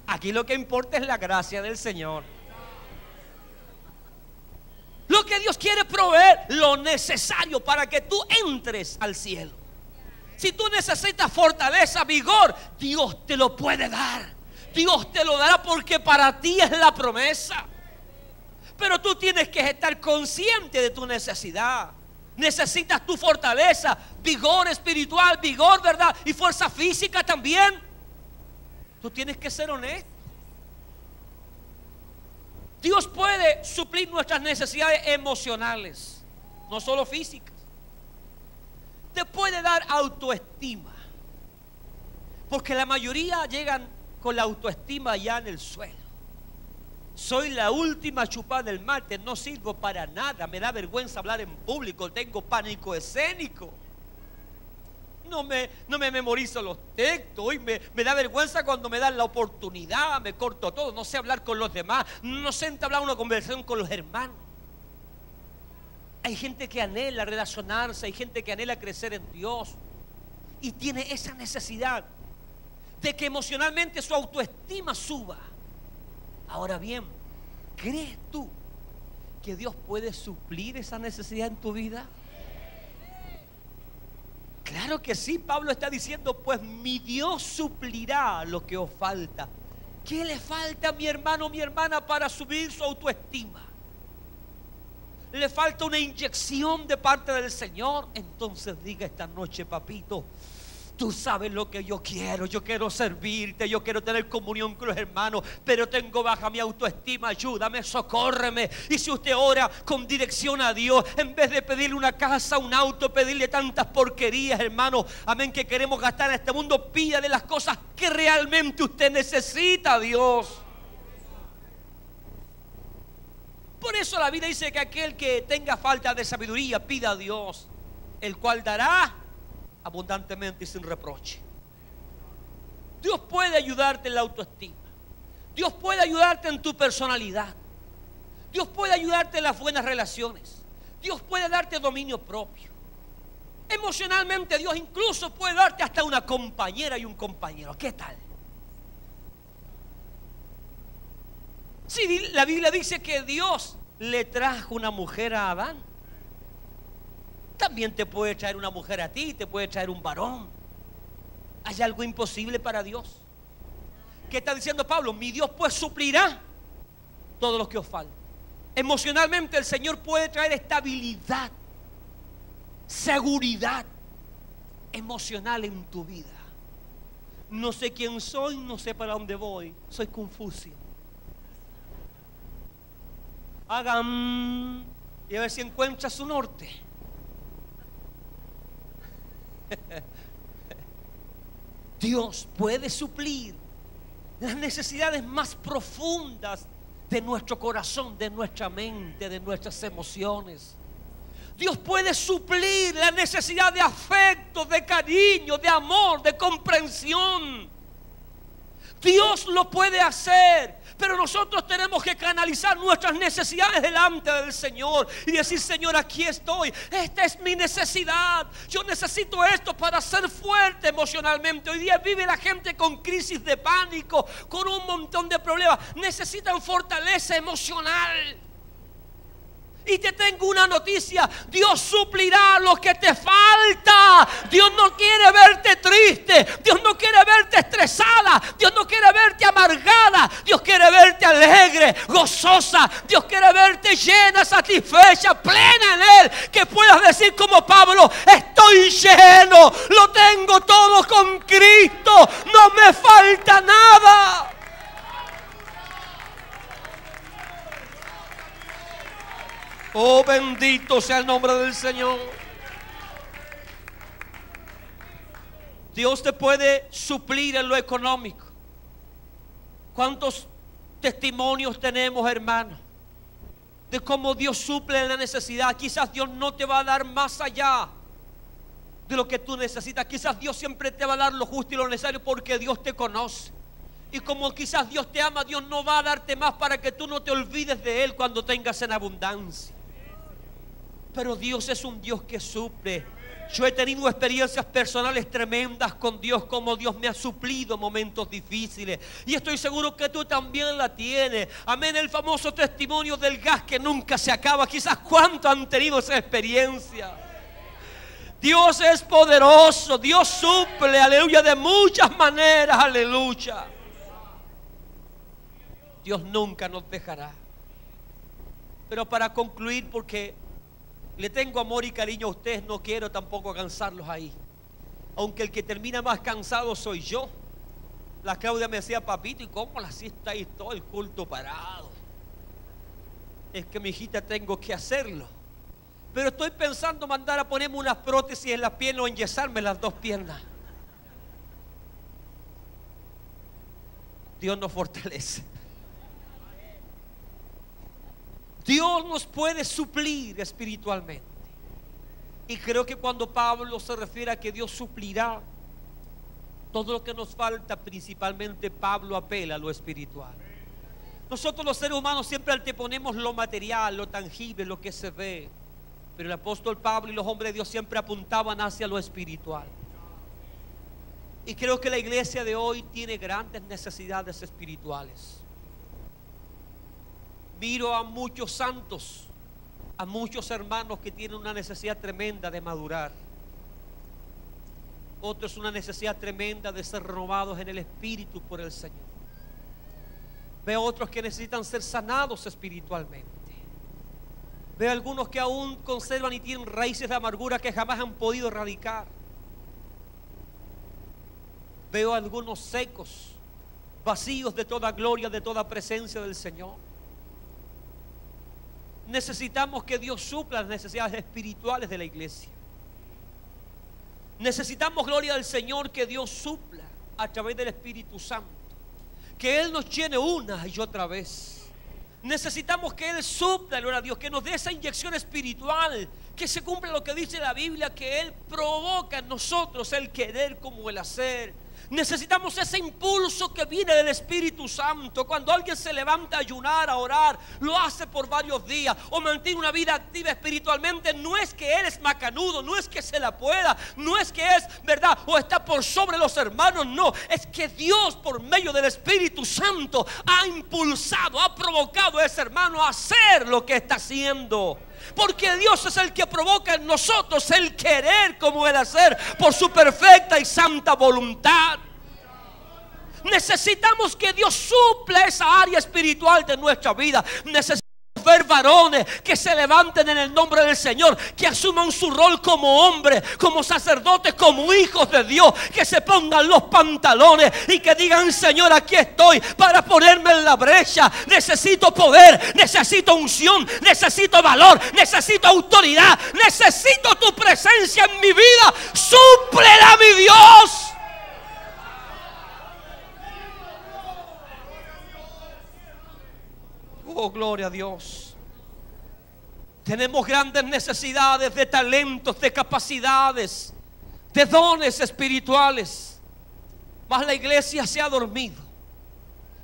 Aquí lo que importa es la gracia del Señor. Lo que Dios quiere proveer, lo necesario para que tú entres al cielo. Si tú necesitas fortaleza, vigor, Dios te lo puede dar. Dios te lo dará porque para ti es la promesa. Pero tú tienes que estar consciente de tu necesidad. Necesitas tu fortaleza, vigor espiritual, vigor, ¿verdad? Y fuerza física también. Tú tienes que ser honesto. Dios puede suplir nuestras necesidades emocionales, no solo físicas. Te puede dar autoestima, porque la mayoría llegan con la autoestima ya en el suelo. Soy la última chupada del mate, no sirvo para nada, me da vergüenza hablar en público, tengo pánico escénico. No me memorizo los textos y me da vergüenza cuando me dan la oportunidad, me corto todo, no sé hablar con los demás, no sé entablar una conversación con los hermanos. Hay gente que anhela relacionarse, hay gente que anhela crecer en Dios y tiene esa necesidad de que emocionalmente su autoestima suba. Ahora bien, ¿crees tú que Dios puede suplir esa necesidad en tu vida? Claro que sí. Pablo está diciendo, pues mi Dios suplirá lo que os falta. ¿Qué le falta a mi hermano o mi hermana para subir su autoestima? Le falta una inyección de parte del Señor. Entonces diga esta noche, papito, tú sabes lo que yo quiero servirte, yo quiero tener comunión con los hermanos, pero tengo baja mi autoestima, ayúdame, socórreme. Y si usted ora con dirección a Dios, en vez de pedirle una casa, un auto, pedirle tantas porquerías, hermano, amén, que queremos gastar en este mundo, pídale las cosas que realmente usted necesita a Dios. Por eso la Biblia dice que aquel que tenga falta de sabiduría, pida a Dios, el cual dará abundantemente y sin reproche. Dios puede ayudarte en la autoestima. Dios puede ayudarte en tu personalidad. Dios puede ayudarte en las buenas relaciones. Dios puede darte dominio propio. Emocionalmente Dios incluso puede darte hasta una compañera y un compañero. ¿Qué tal? Sí, la Biblia dice que Dios le trajo una mujer a Adán. También te puede traer una mujer a ti, te puede traer un varón. ¿Hay algo imposible para Dios? ¿Qué está diciendo Pablo? Mi Dios pues suplirá todo lo que os falta. Emocionalmente el Señor puede traer estabilidad, seguridad emocional en tu vida. No sé quién soy, no sé para dónde voy, soy confuso. Hagan y a ver si encuentra su norte. Dios puede suplir las necesidades más profundas de nuestro corazón, de nuestra mente, de nuestras emociones. Dios puede suplir la necesidad de afecto, de cariño, de amor, de comprensión. Dios lo puede hacer, pero nosotros tenemos que canalizar nuestras necesidades delante del Señor y decir: Señor, aquí estoy, esta es mi necesidad, yo necesito esto para ser fuerte emocionalmente. Hoy día vive la gente con crisis de pánico, con un montón de problemas, necesitan fortaleza emocional. Y te tengo una noticia: Dios suplirá lo que te falta. Dios no quiere verte triste, Dios no quiere verte estresada, Dios no quiere verte amargada, Dios quiere verte alegre, gozosa. Dios quiere verte llena, satisfecha, plena en Él, que puedas decir como Pablo: estoy lleno, lo tengo todo con Cristo, no me falta nada. Oh, bendito sea el nombre del Señor. Dios te puede suplir en lo económico. ¿Cuántos testimonios tenemos, hermanos, de cómo Dios suple la necesidad? Quizás Dios no te va a dar más allá de lo que tú necesitas. Quizás Dios siempre te va a dar lo justo y lo necesario, porque Dios te conoce. Y como quizás Dios te ama, Dios no va a darte más para que tú no te olvides de Él cuando tengas en abundancia. Pero Dios es un Dios que suple. Yo he tenido experiencias personales tremendas con Dios, como Dios me ha suplido momentos difíciles, y estoy seguro que tú también la tienes. Amén. El famoso testimonio del gas que nunca se acaba. Quizás cuántos han tenido esa experiencia. Dios es poderoso, Dios suple, aleluya, de muchas maneras, aleluya. Dios nunca nos dejará. Pero para concluir, porque le tengo amor y cariño a ustedes, no quiero tampoco cansarlos ahí. Aunque el que termina más cansado soy yo. La Claudia me decía: papito, ¿y cómo la siesta ahí todo el culto parado? Es que, mi hijita, tengo que hacerlo. Pero estoy pensando mandar a ponerme unas prótesis en las piernas o enyesarme las dos piernas. Dios nos fortalece. Dios nos puede suplir espiritualmente. Y creo que cuando Pablo se refiere a que Dios suplirá todo lo que nos falta, principalmente Pablo apela a lo espiritual. Nosotros los seres humanos siempre anteponemos lo material, lo tangible, lo que se ve. Pero el apóstol Pablo y los hombres de Dios siempre apuntaban hacia lo espiritual. Y creo que la iglesia de hoy tiene grandes necesidades espirituales. Miro a muchos santos, a muchos hermanos que tienen una necesidad tremenda de madurar. Otros una necesidad tremenda de ser renovados en el espíritu por el Señor. Veo otros que necesitan ser sanados espiritualmente. Veo algunos que aún conservan y tienen raíces de amargura que jamás han podido erradicar. Veo algunos secos, vacíos de toda gloria, de toda presencia del Señor. Necesitamos que Dios supla las necesidades espirituales de la iglesia. Necesitamos, gloria al Señor, que Dios supla a través del Espíritu Santo, que Él nos llene una y otra vez. Necesitamos que Él supla, gloria a Dios, que nos dé esa inyección espiritual, que se cumpla lo que dice la Biblia, que Él provoca en nosotros el querer como el hacer. Necesitamos ese impulso que viene del Espíritu Santo. Cuando alguien se levanta a ayunar, a orar, lo hace por varios días o mantiene una vida activa espiritualmente, no es que él es macanudo, no es que se la pueda, no es que es, ¿verdad?, o está por sobre los hermanos, no, es que Dios por medio del Espíritu Santo ha impulsado, ha provocado a ese hermano a hacer lo que está haciendo. Porque Dios es el que provoca en nosotros el querer como el hacer, por su perfecta y santa voluntad. Necesitamos que Dios supla esa área espiritual de nuestra vida. Necesitamos ver varones que se levanten en el nombre del Señor, que asuman su rol como hombres, como sacerdotes, como hijos de Dios, que se pongan los pantalones y que digan: Señor, aquí estoy para ponerme en la brecha. Necesito poder, necesito unción, necesito valor, necesito autoridad, necesito tu presencia en mi vida. Súplela, mi Dios. Oh, gloria a Dios. Tenemos grandes necesidades de talentos, de capacidades, de dones espirituales, mas la iglesia se ha dormido.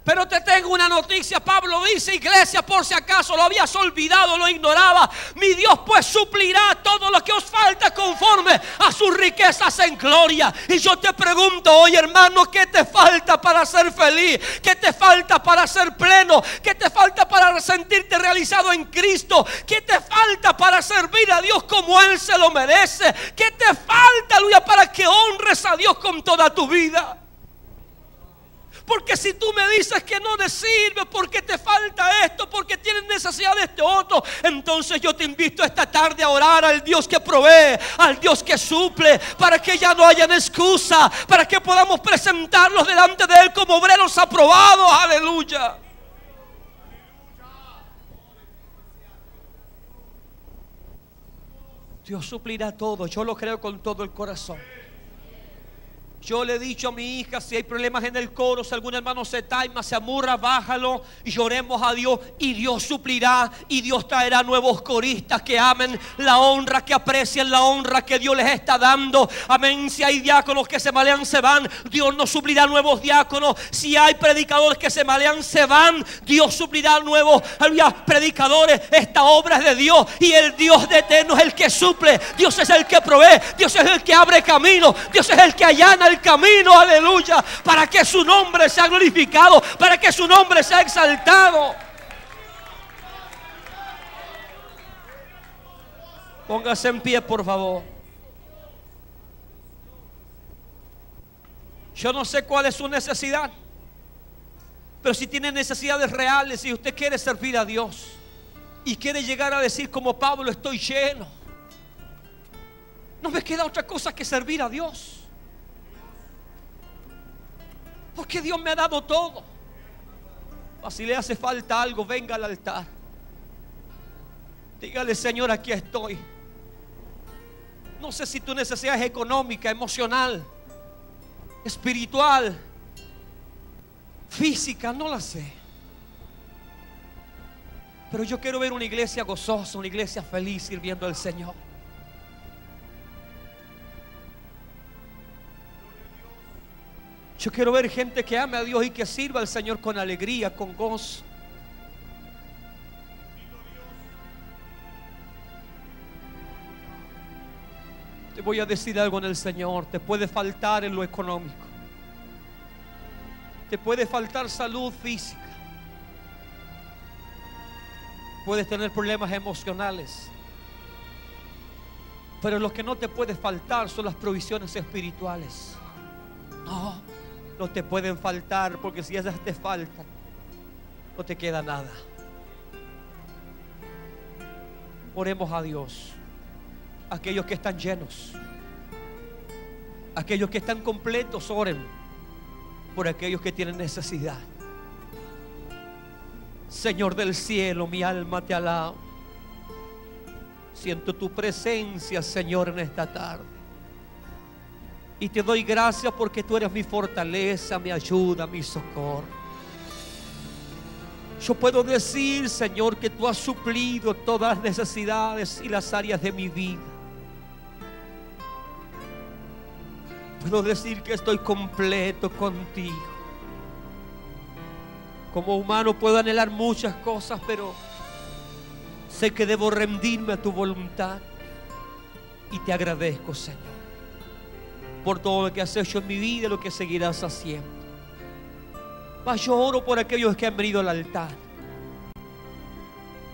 Pero te tengo una noticia. Pablo dice: iglesia, por si acaso lo habías olvidado, lo ignoraba, mi Dios pues suplirá todo lo que os falta conforme a sus riquezas en gloria. Y yo te pregunto hoy, hermano, ¿qué te falta para ser feliz? ¿Qué te falta para ser pleno? ¿Qué te falta para sentirte realizado en Cristo? ¿Qué te falta para servir a Dios como Él se lo merece? ¿Qué te falta, aleluya, para que honres a Dios con toda tu vida? Porque si tú me dices que no te sirve, porque te falta esto, porque tienes necesidad de este otro, entonces yo te invito esta tarde a orar al Dios que provee, al Dios que suple, para que ya no hayan excusa, para que podamos presentarlos delante de Él como obreros aprobados. Aleluya. Dios suplirá todo, yo lo creo con todo el corazón. Yo le he dicho a mi hija: si hay problemas en el coro, si algún hermano se taima, se amurra, bájalo y lloremos a Dios, y Dios suplirá, y Dios traerá nuevos coristas que amen la honra, que aprecien la honra que Dios les está dando. Amén. Si hay diáconos que se malean, se van, Dios nos suplirá nuevos diáconos. Si hay predicadores que se malean, se van, Dios suplirá nuevos predicadores. Esta obra es de Dios, y el Dios de eterno es el que suple. Dios es el que provee, Dios es el que abre camino, Dios es el que allana el camino, aleluya, para que su nombre sea glorificado, para que su nombre sea exaltado. Póngase en pie, por favor. Yo no sé cuál es su necesidad, pero si tiene necesidades reales y usted quiere servir a Dios y quiere llegar a decir como Pablo: estoy lleno, no me queda otra cosa que servir a Dios, porque Dios me ha dado todo. Si le hace falta algo, venga al altar. Dígale: Señor, aquí estoy. No sé si tu necesidad es económica, emocional, espiritual, física, no la sé. Pero yo quiero ver una iglesia gozosa, una iglesia feliz sirviendo al Señor. Yo quiero ver gente que ame a Dios y que sirva al Señor con alegría, con gozo. Te voy a decir algo en el Señor: te puede faltar en lo económico, te puede faltar salud física, puedes tener problemas emocionales, pero lo que no te puede faltar son las provisiones espirituales. No te pueden faltar, porque si esas te faltan, no te queda nada. Oremos a Dios. Aquellos que están llenos, aquellos que están completos, oren por aquellos que tienen necesidad. Señor del cielo, mi alma te alaba. Siento tu presencia, Señor, en esta tarde. Y te doy gracias porque tú eres mi fortaleza, mi ayuda, mi socorro. Yo puedo decir, Señor, que tú has suplido todas las necesidades y las áreas de mi vida. Puedo decir que estoy completo contigo. Como humano puedo anhelar muchas cosas, pero sé que debo rendirme a tu voluntad. Y te agradezco, Señor, por todo lo que has hecho en mi vida y lo que seguirás haciendo. Mas yo oro por aquellos que han venido al altar,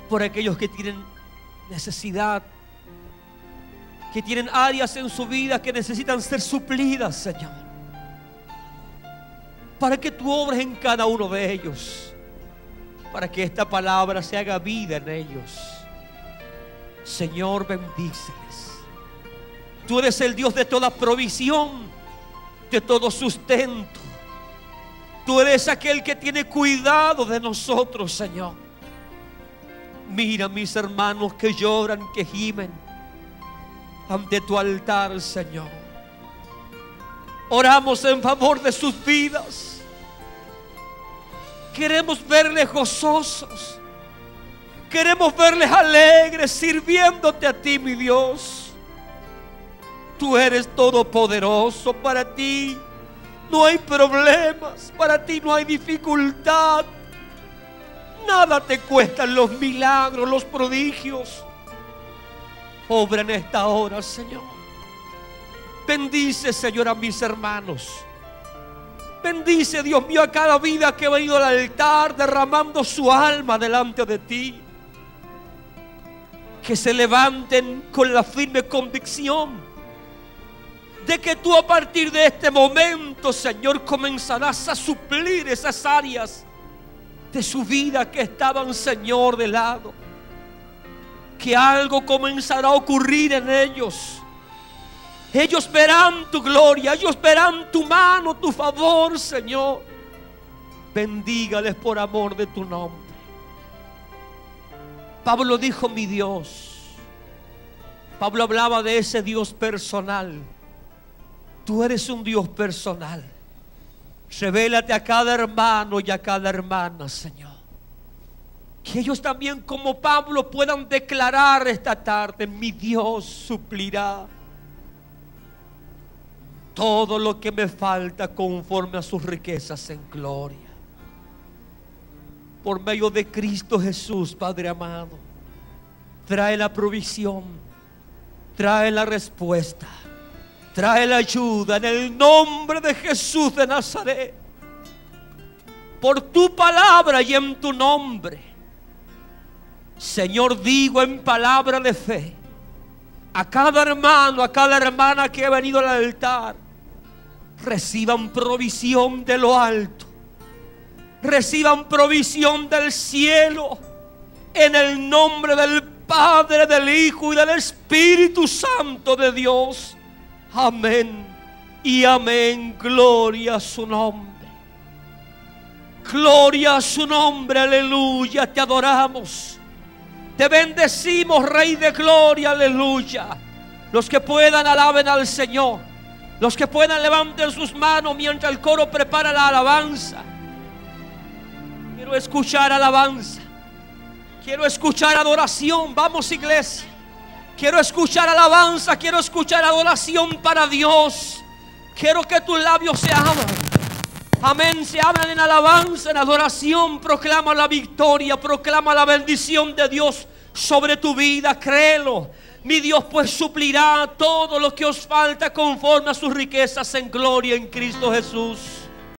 por aquellos que tienen necesidad, que tienen áreas en su vida que necesitan ser suplidas, Señor, para que tú obres en cada uno de ellos. para que esta palabra se haga vida en ellos. Señor, bendíceles. Tú eres el Dios de toda provisión, de todo sustento. Tú eres aquel que tiene cuidado de nosotros, Señor. Mira mis hermanos que lloran, que gimen ante tu altar, Señor. Oramos en favor de sus vidas. Queremos verles gozosos. Queremos verles alegres, sirviéndote a ti, mi Dios. Tú eres todopoderoso. Para ti no hay problemas. Para ti no hay dificultad. Nada te cuestan los milagros, los prodigios. Obra en esta hora, Señor. Bendice, Señor, a mis hermanos. Bendice, Dios mío, a cada vida que ha venido al altar derramando su alma delante de ti. Que se levanten con la firme convicción de que tú a partir de este momento, Señor, comenzarás a suplir esas áreas de su vida que estaban, Señor, de lado. Que algo comenzará a ocurrir en ellos. Ellos verán tu gloria, ellos verán tu mano, tu favor, Señor. Bendígales por amor de tu nombre. Pablo dijo, mi Dios. Pablo hablaba de ese Dios personal. Tú eres un Dios personal. Revélate a cada hermano y a cada hermana, Señor. Que ellos también, como Pablo, puedan declarar esta tarde: mi Dios suplirá todo lo que me falta conforme a sus riquezas en gloria. Por medio de Cristo Jesús, Padre amado, trae la provisión, trae la respuesta, trae la ayuda en el nombre de Jesús de Nazaret. Por tu palabra y en tu nombre, Señor, digo en palabra de fe a cada hermano, a cada hermana que ha venido al altar: reciban provisión de lo alto, reciban provisión del cielo, en el nombre del Padre, del Hijo y del Espíritu Santo de Dios. Amén y amén. Gloria a su nombre. Gloria a su nombre. Aleluya. Te adoramos. Te bendecimos, Rey de gloria. Aleluya. Los que puedan, alaben al Señor. Los que puedan, levanten sus manos mientras el coro prepara la alabanza. Quiero escuchar alabanza. Quiero escuchar adoración. Vamos, iglesia. Quiero escuchar alabanza. Quiero escuchar adoración para Dios. Quiero que tus labios se abran. Amén. Se abran en alabanza, en adoración. Proclama la victoria. Proclama la bendición de Dios sobre tu vida. Créelo. Mi Dios pues suplirá todo lo que os falta conforme a sus riquezas en gloria en Cristo Jesús.